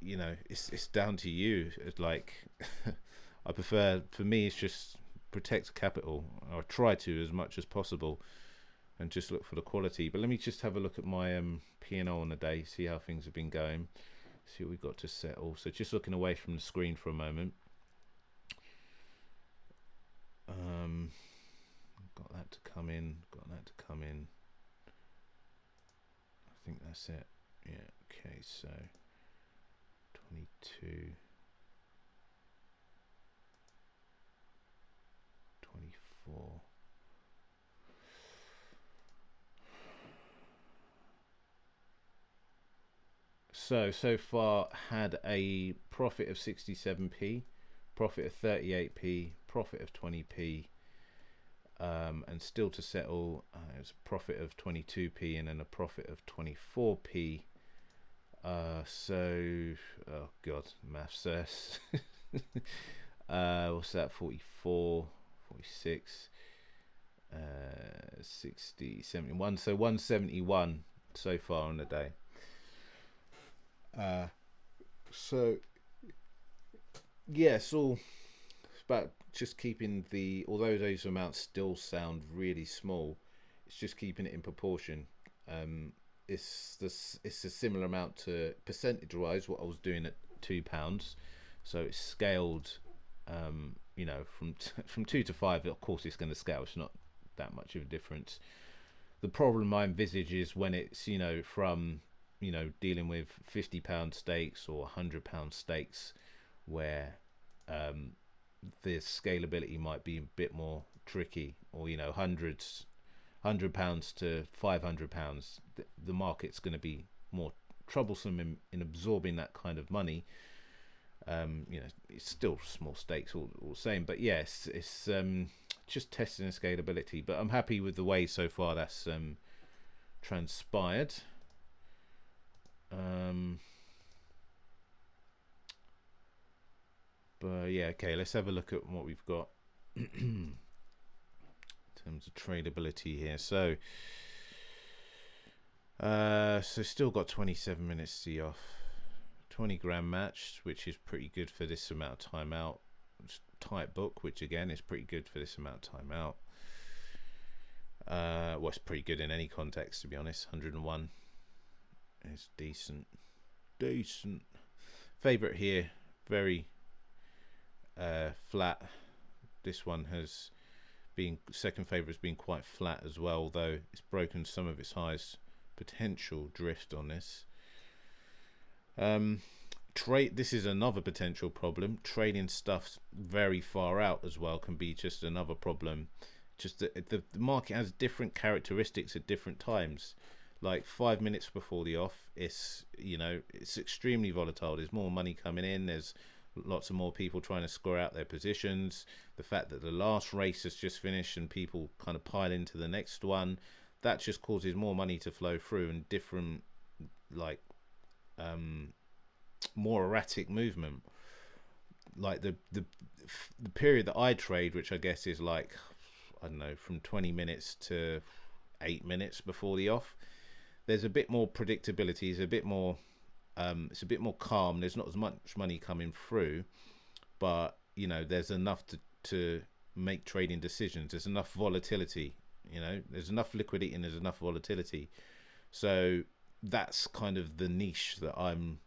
Speaker 1: It's down to you. It's like, I prefer, for me, it's just protect capital. I try to as much as possible and just look for the quality. But let me just have a look at my P&L on the day, see how things have been going, see what we've got to settle. So just looking away from the screen for a moment. Got that to come in, I think that's it. Yeah, okay, so 22, 24. So far had a profit of 67p, profit of 38p, profit of 20p, and still to settle, it was a profit of 22p and then a profit of 24p. So, oh god, maths. What's that? 44, 46, 60, 71. So 171 so far on the day. So yeah, it's all about just keeping although those amounts still sound really small, it's just keeping it in proportion. It's a similar amount to percentage wise what I was doing at £2, so it's scaled. From 2 to 5, of course it's going to scale. It's not that much of a difference. The problem I envisage is when it's from dealing with £50 stakes or £100 stakes, where the scalability might be a bit more tricky, or £100 to £500. The market's going to be more troublesome in absorbing that kind of money. It's still small stakes all the same, but yes, it's just testing the scalability. But I'm happy with the way so far that's transpired. But yeah, okay, let's have a look at what we've got in terms of tradability here. So still got 27 minutes to the off. 20 grand matched, which is pretty good for this amount of time out. Tight book, which again is pretty good for this amount of time out. Well, it's pretty good in any context, to be honest. 101 is decent. Favorite here, very flat. This one has been, second favorite has been quite flat as well, though it's broken some of its highest potential drift on this. This is another potential problem. Trading stuff very far out as well can be just another problem. Just the market has different characteristics at different times. Like 5 minutes before the off, it's extremely volatile. There's more money coming in. There's lots of more people trying to score out their positions. The fact that the last race has just finished and people kind of pile into the next one, that just causes more money to flow through, and different, like, more erratic movement. Like the period that I trade, which I guess is like, I don't know, from 20 minutes to 8 minutes before the off, there's a bit more predictability. It's a bit more calm. There's not as much money coming through, but there's enough to make trading decisions. There's enough volatility. There's enough liquidity and there's enough volatility. So that's kind of the niche that I'm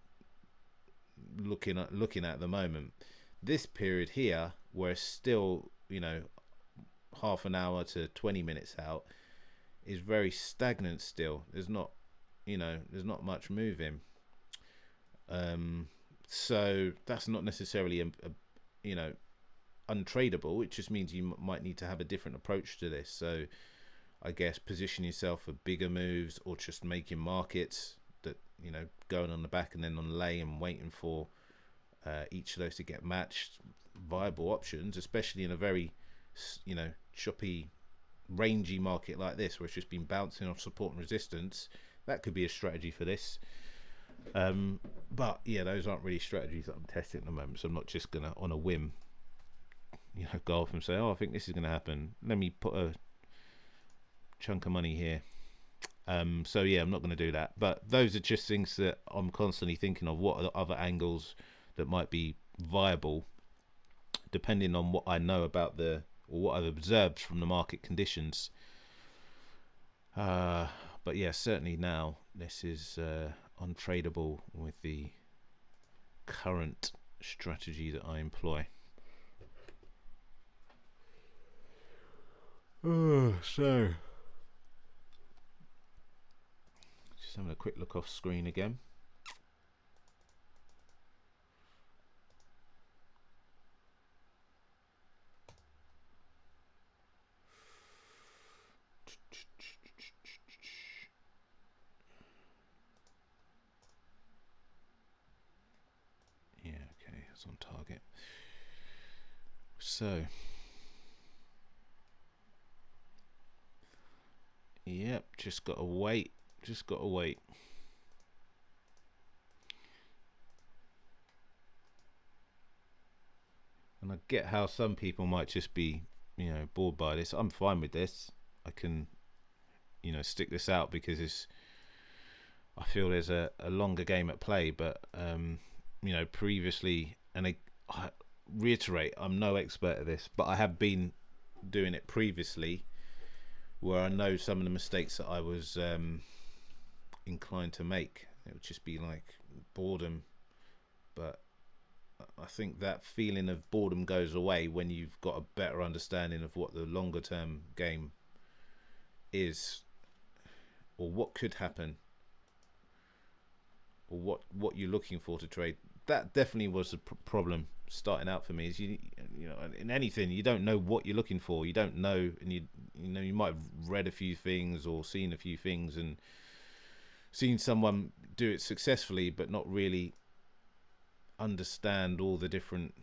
Speaker 1: looking at the moment. This period here, where it's still half an hour to 20 minutes out, is very stagnant still. There's not much moving. So that's not necessarily you know untradeable. It just means you might need to have a different approach to this. So I guess position yourself for bigger moves, or just making markets that, going on the back and then on lay and waiting for each of those to get matched. Viable options, especially in a very choppy, rangy market like this, where it's just been bouncing off support and resistance. That could be a strategy for this. But yeah, those aren't really strategies that I'm testing at the moment, so I'm not just gonna on a whim go off and say, oh, I think this is gonna happen, let me put a chunk of money here. So yeah, I'm not going to do that. But those are just things that I'm constantly thinking of. What are the other angles that might be viable, depending on what I know about or what I've observed from the market conditions. But yeah, certainly now this is untradeable with the current strategy that I employ. So just having a quick look off screen again. Yeah, okay, it's on target. So, yep, just gotta wait. And I get how some people might just be, bored by this. I'm fine with this. I can, stick this out because I feel there's a longer game at play. But, previously, and I reiterate, I'm no expert at this, but I have been doing it previously, where I know some of the mistakes that I was inclined to make. It would just be like boredom. But I think that feeling of boredom goes away when you've got a better understanding of what the longer term game is, or what could happen, or what you're looking for to trade. That definitely was a problem starting out for me. Is in anything, you don't know what you're looking for. You don't know, and you might have read a few things or seen a few things and seen someone do it successfully, but not really understand all the different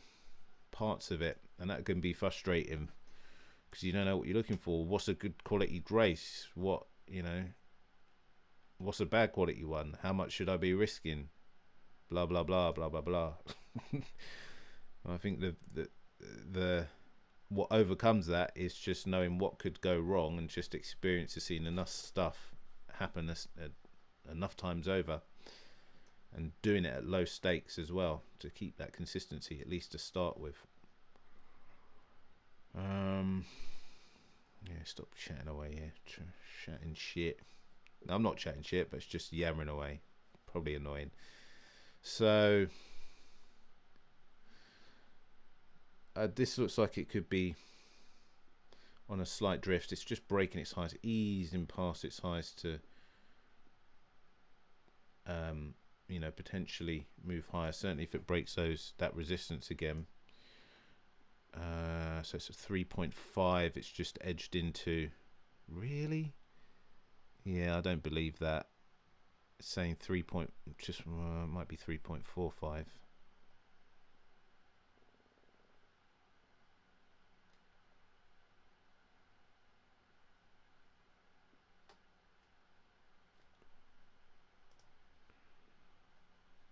Speaker 1: parts of it, and that can be frustrating because you don't know what you're looking for. What's a good quality brace? What's a bad quality one? How much should I be risking? Blah blah blah blah blah blah. I think the what overcomes that is just knowing what could go wrong and just experience of seeing enough stuff happen enough times over, and doing it at low stakes as well to keep that consistency, at least to start with. Yeah, stop chatting away here. Chatting shit. No, I'm not chatting shit, but it's just yammering away. Probably annoying. So, this looks like it could be on a slight drift. It's just breaking its highs, easing past its highs to, potentially move higher. Certainly, if it breaks that resistance again. So it's a 3.5. It's just edged into. Really? Yeah, I don't believe that. It's saying 3. Might be 3.45.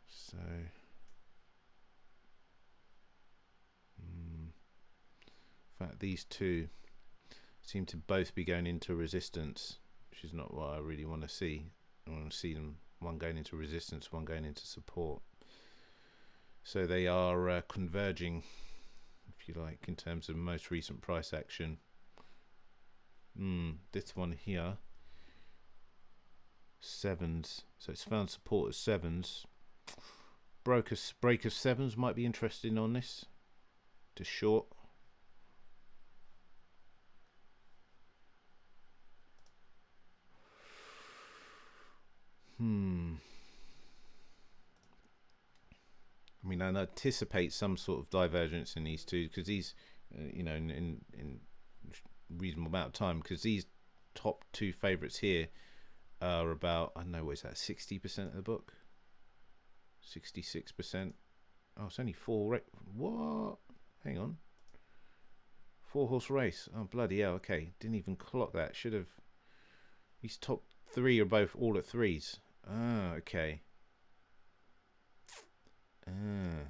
Speaker 1: So, in fact, these two seem to both be going into resistance, which is not what I really want to see. I want to see them, one going into resistance, one going into support. So they are converging, if you like, in terms of most recent price action. This one here, sevens. So it's found support at sevens. Break of sevens might be interesting on this to short. and anticipate some sort of divergence in these two, because these, in reasonable amount of time, because these top two favourites here are about, I don't know, what is that, 60% of the book, 66%. Oh, it's only what? Hang on. 4-horse race. Oh, bloody hell. Okay, didn't even clock that. Should have. These top three are both all at threes. Ah, okay. Ah.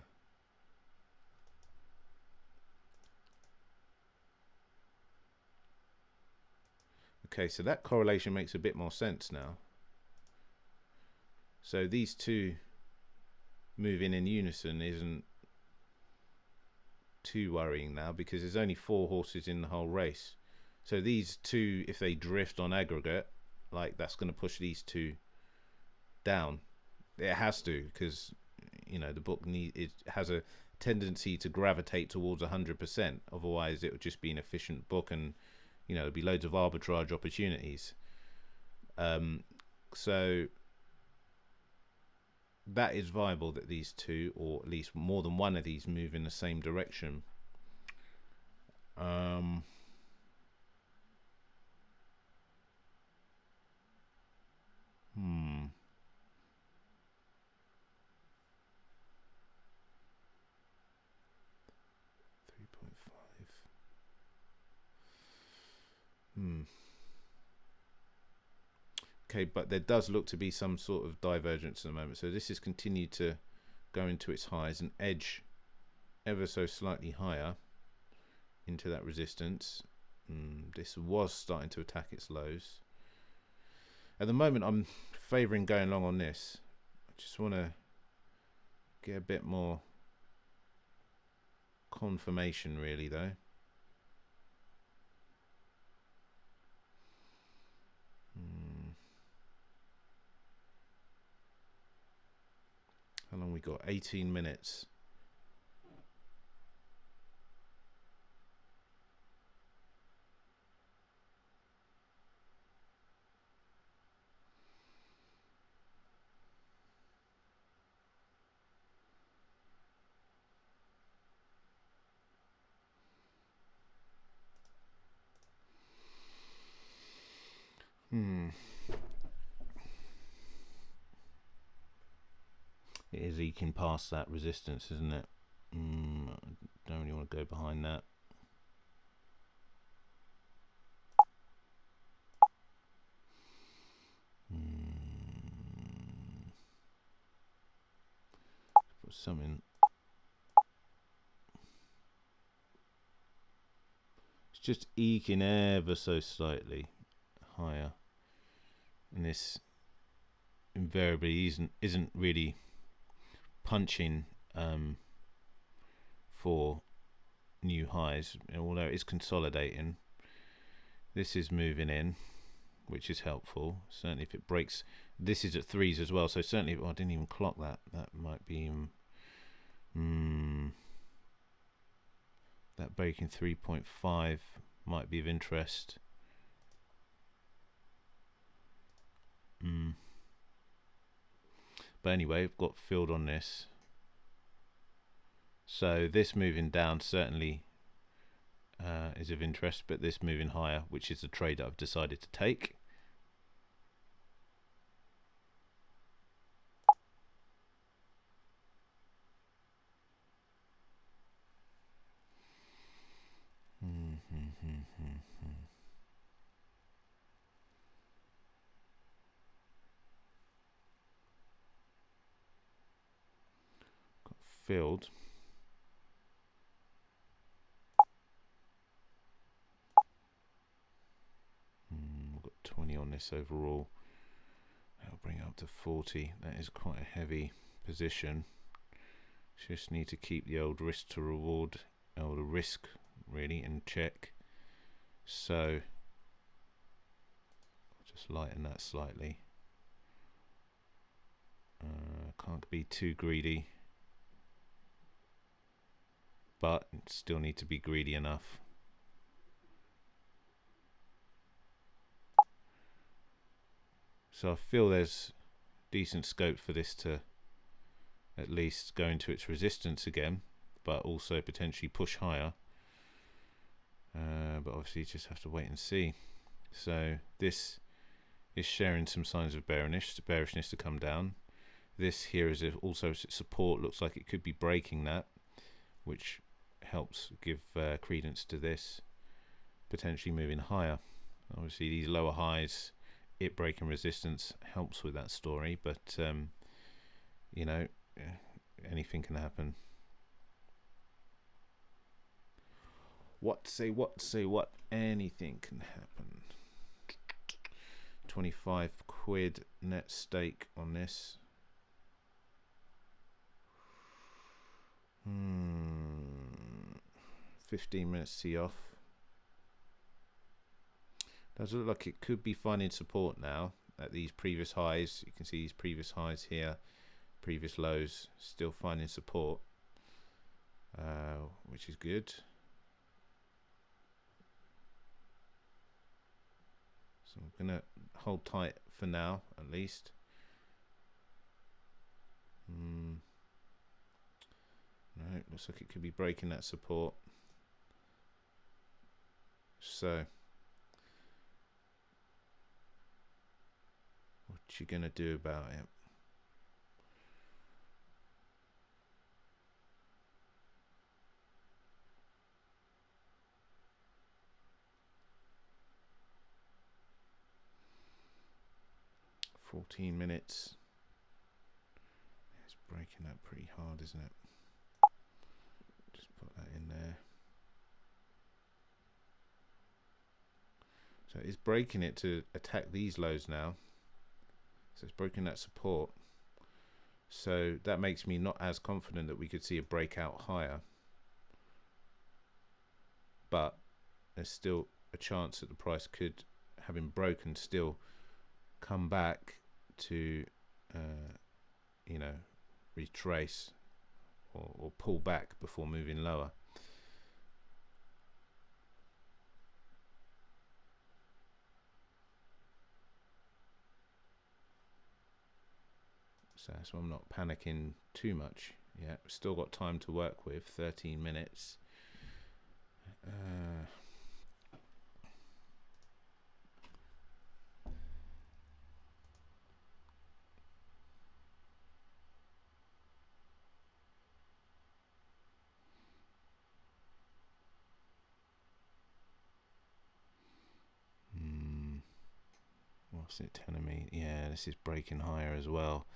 Speaker 1: Okay, so that correlation makes a bit more sense now. So these two moving in unison isn't too worrying now, because there's only 4 horses in the whole race. So these two, if they drift on aggregate, like, that's going to push these two down. It has to, because the book it has a tendency to gravitate towards 100%. Otherwise, it would just be an efficient book, and there'd be loads of arbitrage opportunities. So that is viable, that these two, or at least more than one of these, move in the same direction. Hmm. 3.5. Okay, but there does look to be some sort of divergence at the moment. So this has continued to go into its highs and edge ever so slightly higher into that resistance. This was starting to attack its lows. At the moment, I'm favouring going long on this. I just want to get a bit more confirmation, really, though. How long we got? 18 minutes. It is eking past that resistance, isn't it? Don't really want to go behind that. Put some in. It's just eking ever so slightly higher, and this invariably isn't really punching for new highs, although it's consolidating. This is moving in, which is helpful. Certainly if it breaks, this is at threes as well, so certainly, I didn't even clock that. That might be that breaking 3.5 might be of interest. But anyway, I've got filled on this. So this moving down certainly is of interest, but this moving higher, which is the trade that I've decided to take. Got filled. We've got 20 on this overall. That'll bring it up to 40. That is quite a heavy position. Just need to keep the old risk to reward, or the risk really, in check. So I'll just lighten that slightly. Can't be too greedy, but still need to be greedy enough. So I feel there's decent scope for this to at least go into its resistance again, but also potentially push higher. But obviously you just have to wait and see. So this is sharing some signs of bearishness to come down. This here is also support, looks like it could be breaking that, which helps give credence to this potentially moving higher. Obviously these lower highs, it breaking resistance helps with that story, but you know, anything can happen. Say what? Anything can happen. 25 quid net stake on this. 15 minutes tee off. Does look like it could be finding support now at these previous highs. You can see these previous highs here, previous lows, still finding support, which is good. So I'm gonna hold tight for now, at least. No, looks like it could be breaking that support. So what you gonna do about it? $14 minutes. It's breaking that pretty hard, isn't it? Just put that in there. So it's breaking it to attack these lows now. So it's breaking that support. So that makes me not as confident that we could see a breakout higher. But there's still a chance that the price could, having broken, still come back to, you know, retrace or pull back before moving lower. So I'm not panicking too much yet. Still got time to work with, 13 minutes. What's it telling me? Yeah, this is breaking higher as well.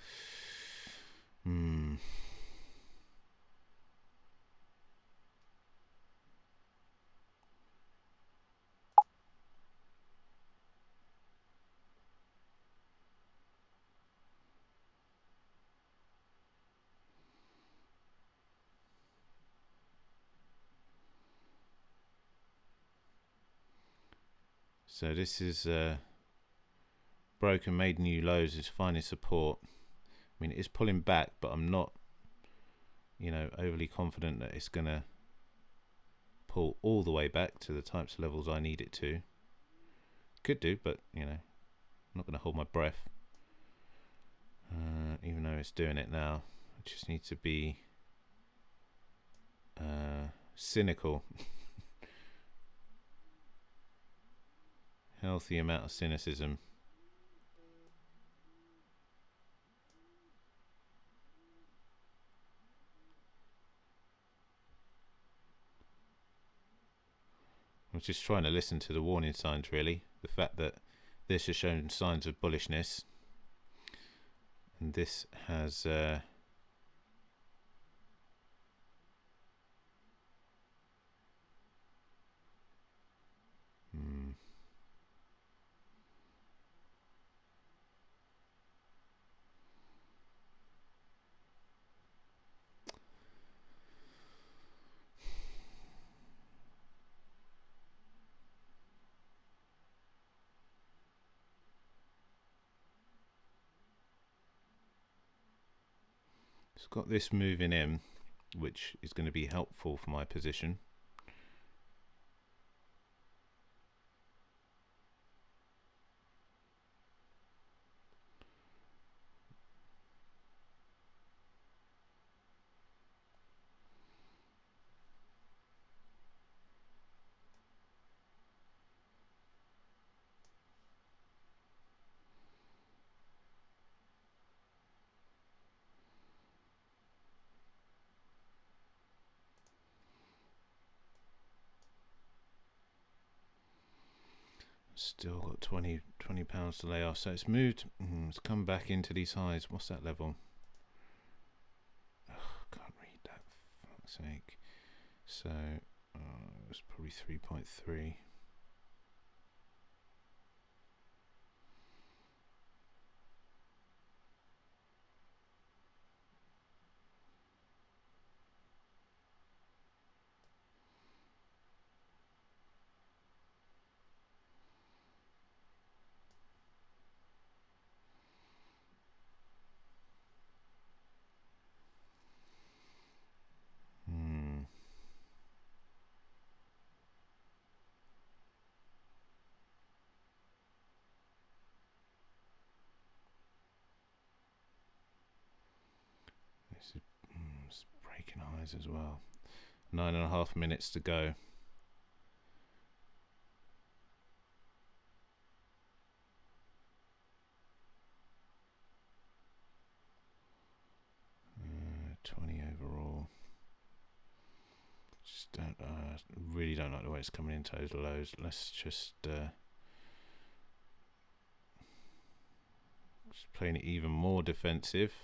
Speaker 1: So this is broken, made new lows, is finding support. I mean, it's pulling back, but I'm not, you know, overly confident that it's gonna pull all the way back to the types of levels I need it to. Could do, but you know, I'm not gonna hold my breath. Even though it's doing it now, I just need to be cynical. Healthy amount of cynicism. I was just trying to listen to the warning signs, really. The fact that this has shown signs of bullishness, and this has it's got this moving in, which is going to be helpful for my position. Still got 20 pounds to lay off. So it's moved. It's come back into these highs. What's that level? Can't read that. For fuck's sake. So it's probably 3.3. It's breaking highs as well. 9.5 minutes to go. Uh, 20 overall. Just don't. Really don't like the way it's coming into those lows. Let's just playing it even more defensive.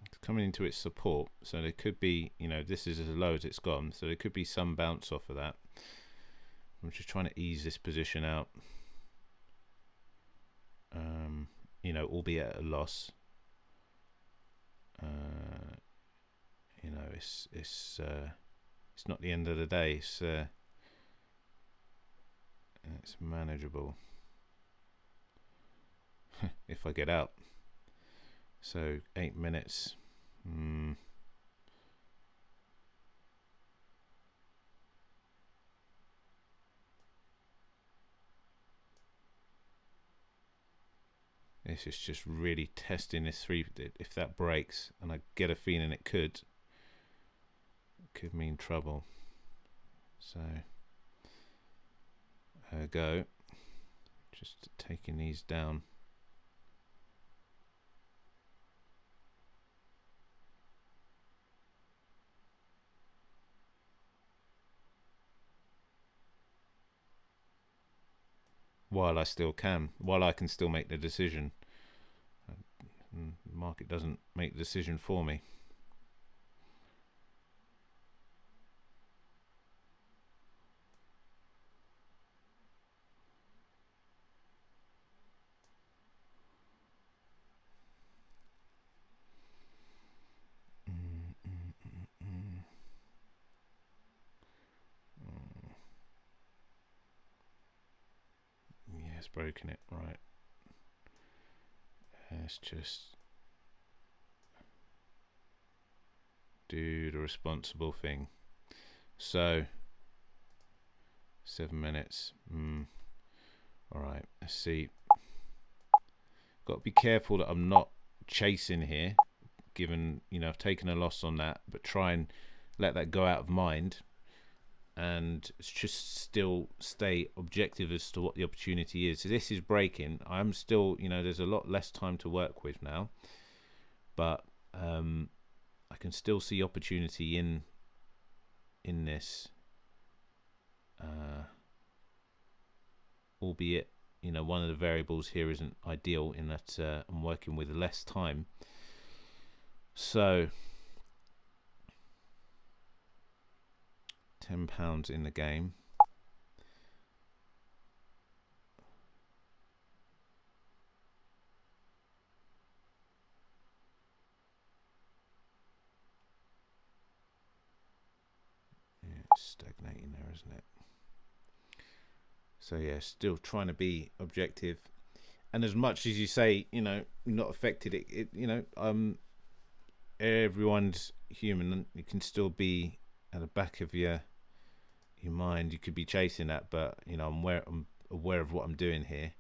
Speaker 1: It's coming into its support, so there could be, this is as low as it's gone, so there could be some bounce off of that. I'm just trying to ease this position out, albeit at a loss. It's not the end of the day. It's manageable if I get out. So 8 minutes. This is just really testing this 3. If that breaks, and I get a feeling it could mean trouble. So go. Just taking these down. While I can still make the decision. The market doesn't make the decision for me. Yeah, it's broken it, right. Let's just do the responsible thing. So 7 minutes. Alright, let's see. Got to be careful that I'm not chasing here, given I've taken a loss on that, but try and let that go out of mind and just still stay objective as to what the opportunity is. So this is breaking. I'm still, there's a lot less time to work with now, but I can still see opportunity in this, albeit one of the variables here isn't ideal in that I'm working with less time. So £10 in the game. Yeah, it's stagnating there, isn't it? So yeah, still trying to be objective. And as much as you say, not affected, everyone's human. You can still be at the back of your mind. You could be chasing that, but I'm aware of what I'm doing here.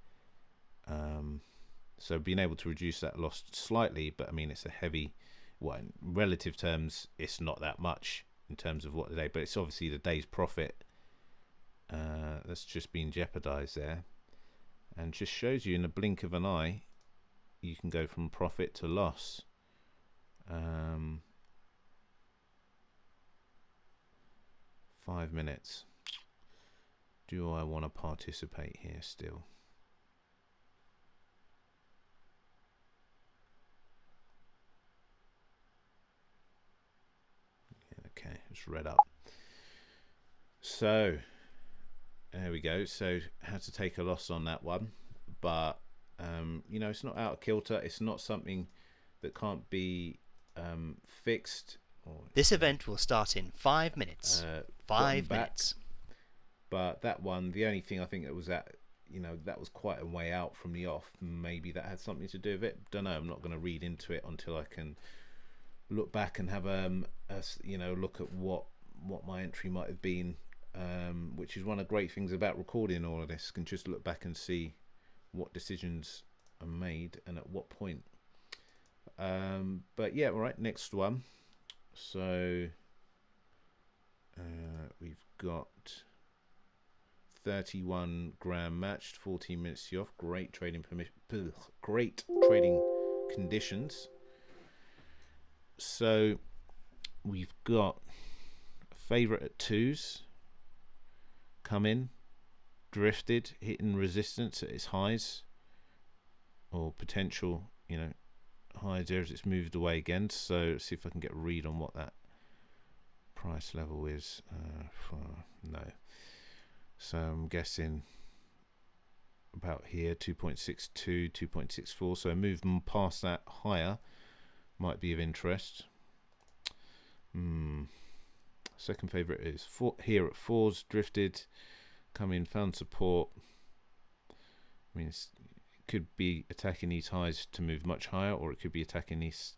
Speaker 1: So being able to reduce that loss slightly, but I mean it's a heavy. In relative terms, it's not that much in terms of what the day, but it's obviously the day's profit that's just been jeopardized there, and just shows you in the blink of an eye you can go from profit to loss. 5 minutes. Do I want to participate here still? Okay, it's read up. So there we go. So had to take a loss on that one, but you know, it's not out of kilter. It's not something that can't be fixed.
Speaker 2: This event will start in 5 minutes. 5 minutes.
Speaker 1: But that one, the only thing I think that was that, you know, that was quite a way out from the off. Maybe that had something to do with it. Don't know. I'm not going to read into it until I can look back and have you know, look at what my entry might have been. Which is one of the great things about recording all of this. Can just look back and see what decisions are made and at what point. But yeah, all right. Next one. So we've got 31 gram matched, 14 minutes off. Great trading great trading conditions. So we've got a favorite at 2s. Come in, drifted, hitting resistance at its highs, or potential, you know, highs there as it's moved away again. So let's see if I can get a read on what that price level is. No. So I'm guessing about here, 2.62, 2.64. So a move past that higher might be of interest. Second favorite is here at 4s, drifted, come in, found support. I mean, it could be attacking these highs to move much higher, or it could be attacking these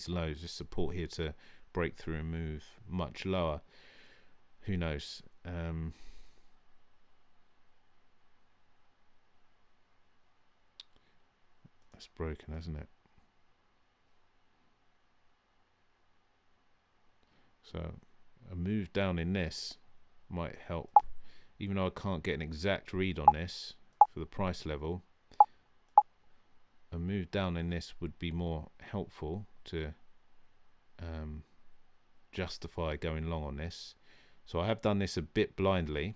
Speaker 1: lows, this support here to break through and move much lower. Who knows? That's broken, hasn't it? So a move down in this might help, even though I can't get an exact read on this for the price level. A move down in this would be more helpful to justify going long on this. So I have done this a bit blindly.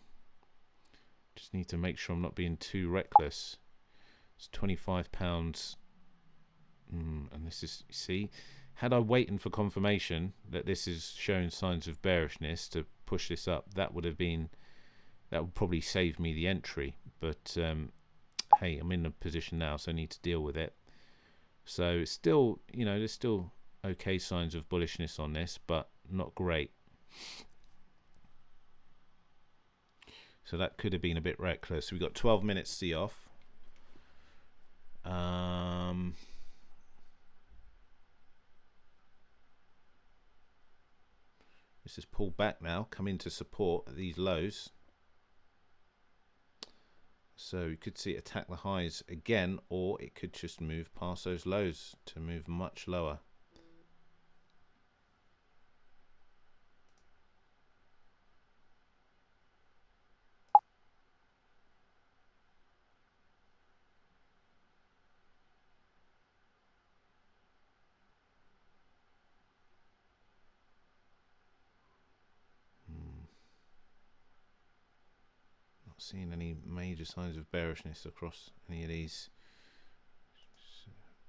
Speaker 1: Just need to make sure I'm not being too reckless. It's £25, and this is, see, had I waited for confirmation that this is showing signs of bearishness to push this up, that would probably save me the entry. But hey, I'm in a position now, so I need to deal with it. So it's still, you know, there's still okay signs of bullishness on this, but not great. So that could have been a bit reckless. We've got 12 minutes see off. This is pulled back now, come into support at these lows. So you could see it attack the highs again, or it could just move past those lows to move much lower. Not seeing any major signs of bearishness across any of these.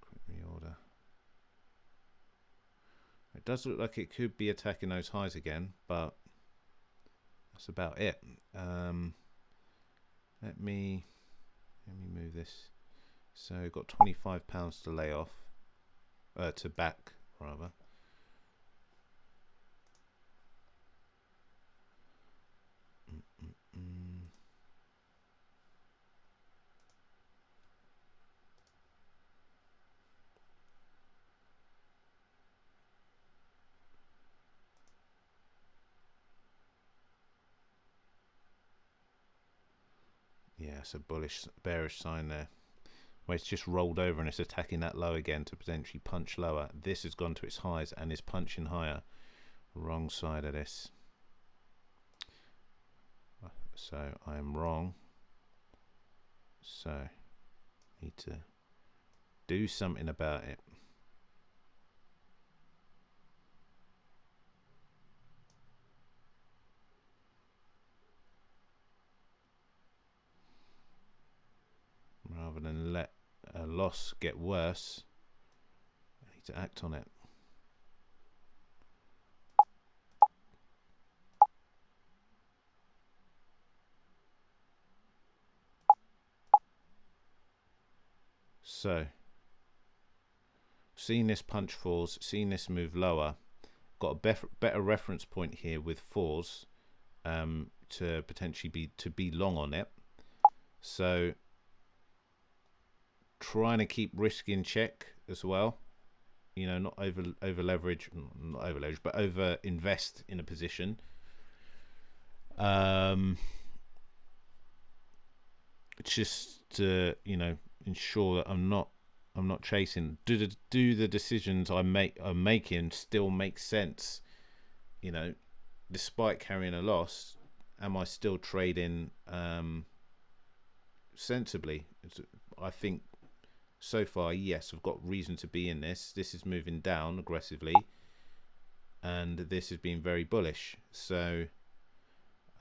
Speaker 1: Quick reorder. It does look like it could be attacking those highs again, but that's about it. Let me move this. So we've got £25 to lay off, to back rather. Yeah, it's a bearish sign there. Where it's just rolled over and it's attacking that low again to potentially punch lower. This has gone to its highs and is punching higher. Wrong side of this. So I am wrong. So need to do something about it. loss get worse, I need to act on it. So, seeing this punch fours, seeing this move lower, got a better reference point here with fours to potentially be long on it. So, trying to keep risk in check as well. You know, not over leverage, but over invest in a position. Just to, you know, ensure that I'm not chasing. Do the decisions I'm making still make sense? You know, despite carrying a loss, am I still trading sensibly? I think so far, yes, I've got reason to be in this. This is moving down aggressively, and this has been very bullish. So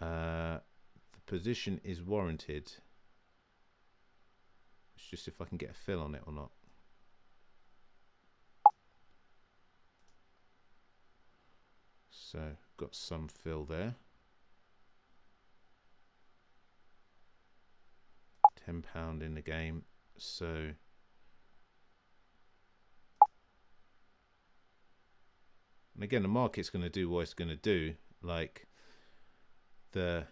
Speaker 1: the position is warranted. It's just if I can get a fill on it or not. So got some fill there. £10 in the game. So and again, the market's going to do what it's going to do. Like the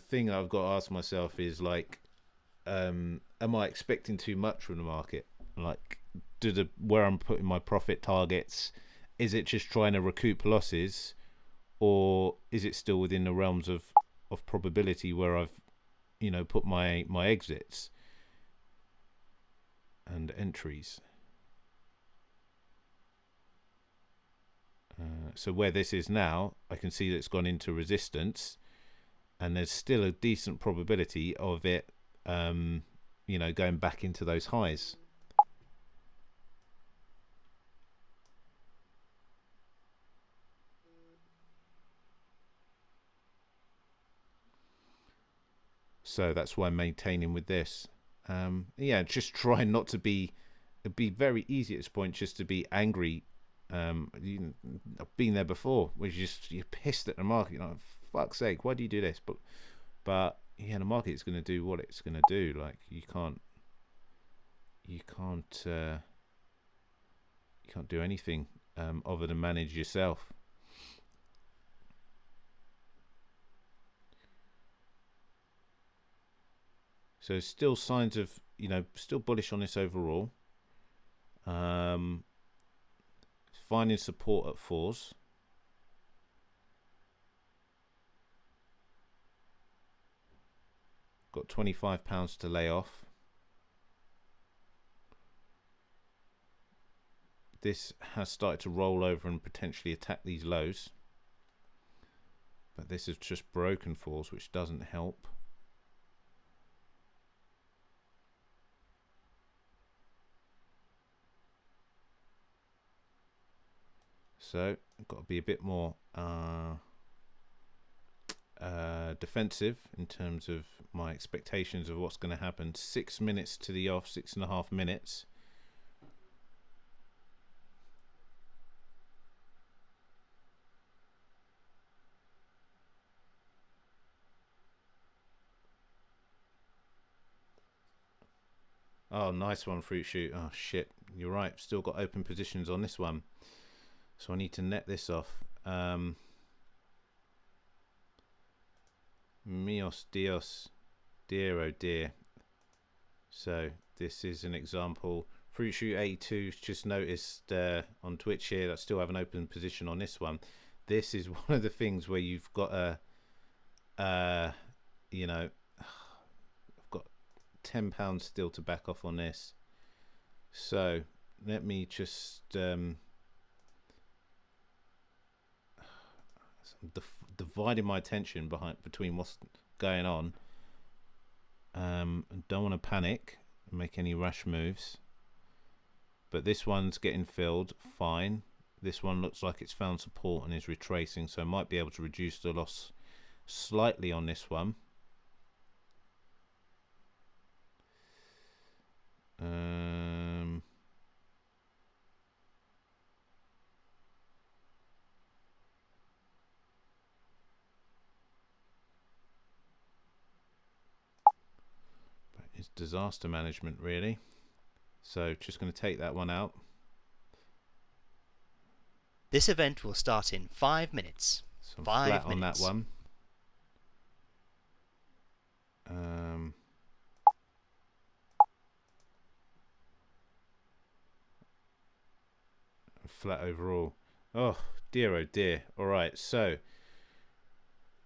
Speaker 1: thing I've got to ask myself is like, am I expecting too much from the market? Like, where I'm putting my profit targets, is it just trying to recoup losses, or is it still within the realms of probability where I've, you know, put my exits and entries? So where this is now, I can see that it's gone into resistance, and there's still a decent probability of it, you know, going back into those highs. So that's why I'm maintaining with this. Yeah, just trying not to be. It'd be very easy at this point just to be angry. I've been there before, where you're pissed at the market. You're like, fuck's sake, why do you do this? But yeah, the market is going to do what it's going to do. Like you can't do anything other than manage yourself. So still signs of, you know, still bullish on this overall. Finding support at fours. Got £25 to lay off. This has started to roll over and potentially attack these lows. But this is just broken fours, which doesn't help. So I've got to be a bit more defensive in terms of my expectations of what's going to happen. 6 minutes to the off, 6.5 minutes. Oh, nice one, Fruit Shoot. Oh, shit. You're right. Still got open positions on this one. So I need to net this off. Mios Dios. Dear, oh dear. So this is an example. Fruit Shoot 82 just noticed on Twitch here that I still have an open position on this one. This is one of the things where you've got a, you know, I've got £10 still to back off on this. So let me just dividing my attention between what's going on. Don't want to panic and make any rash moves. But this one's getting filled, fine. This one looks like it's found support and is retracing, so I might be able to reduce the loss slightly on this one. It's disaster management, really. So just going to take that one out.
Speaker 2: This event will start in 5 minutes.
Speaker 1: So I'm
Speaker 2: 5
Speaker 1: flat on
Speaker 2: minutes.
Speaker 1: that one. Flat overall. Oh dear. All right, so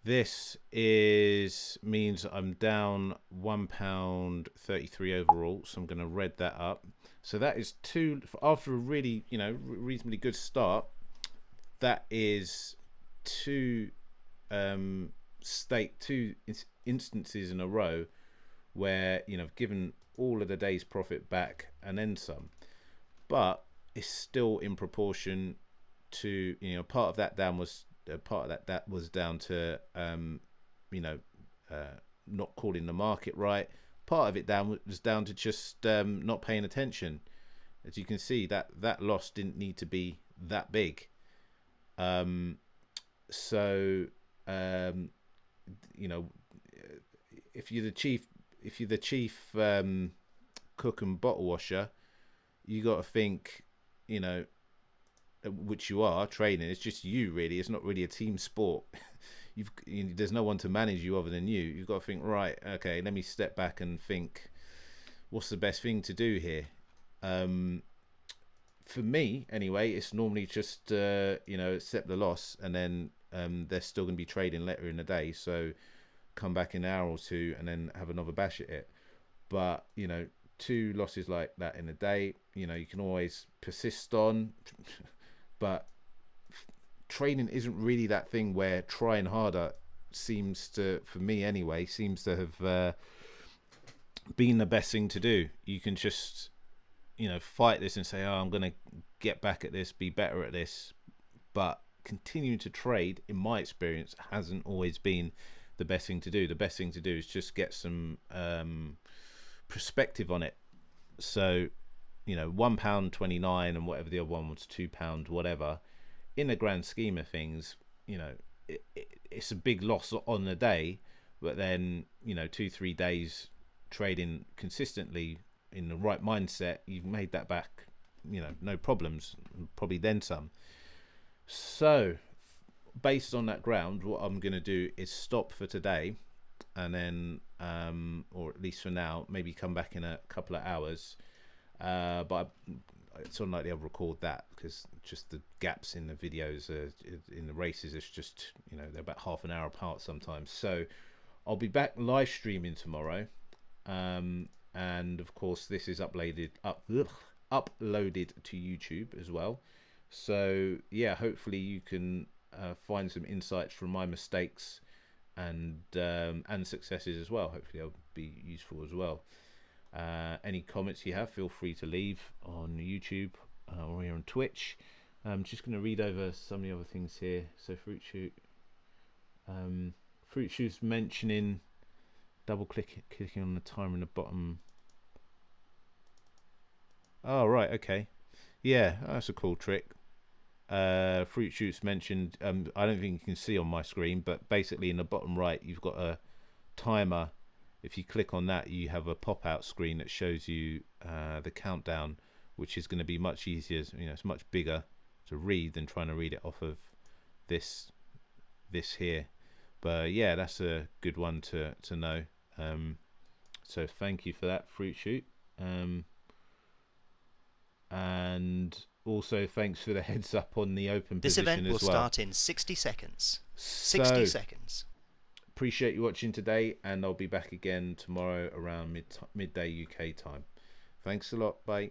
Speaker 1: this means I'm down £1.33 overall, so I'm going to red that up. So that is two after a really reasonably good start. That is two instances in a row where I've given all of the day's profit back and then some, but it's still in proportion to part of that down was that was down to not calling the market right. Part of it was down to just not paying attention. As you can see, that loss didn't need to be that big. So if you're the chief cook and bottle washer, you got to think, which you are training. It's just you, really. It's not really a team sport. There's no one to manage you other than you. You've got to think, right, okay, let me step back and think, what's the best thing to do here? For me, anyway, it's normally just accept the loss, and then they're still going to be trading later in the day. So come back in an hour or two and then have another bash at it. But two losses like that in a day, you can always persist on. But training isn't really that thing where trying harder seems to, for me anyway, have been the best thing to do. You can just fight this and say, oh, I'm going to get back at this, be better at this. But continuing to trade, in my experience, hasn't always been the best thing to do. The best thing to do is just get some perspective on it. So £1.29 and whatever the other one was, £2 whatever, in the grand scheme of things, it's a big loss on the day. But then 2-3 days trading consistently in the right mindset, you've made that back, no problems, probably then some. So based on that ground, what I'm going to do is stop for today, and then or at least for now, maybe come back in a couple of hours, but it's unlikely I'll record that because just the gaps in the videos in the races, it's just they're about half an hour apart sometimes. So I'll be back live streaming tomorrow, and of course this is uploaded to YouTube as well. So yeah, hopefully you can find some insights from my mistakes and successes as well. Hopefully they'll be useful as well. Any comments you have, feel free to leave on YouTube or here on Twitch. I'm just going to read over some of the other things here. So Fruit Shoot's mentioning clicking on the timer in the bottom. Oh right, okay, yeah, that's a cool trick. Fruit Shoot's mentioned, I don't think you can see on my screen, but basically in the bottom right you've got a timer. If you click on that, you have a pop-out screen that shows you the countdown, which is going to be much easier. It's much bigger to read than trying to read it off of this here. But yeah, that's a good one to know. So thank you for that, Fruit Shoot. And also thanks for the heads up on the open
Speaker 2: This
Speaker 1: position as well.
Speaker 2: This event will start in 60 seconds. 60 seconds.
Speaker 1: Appreciate you watching today, and I'll be back again tomorrow around midday UK time. Thanks a lot. Bye.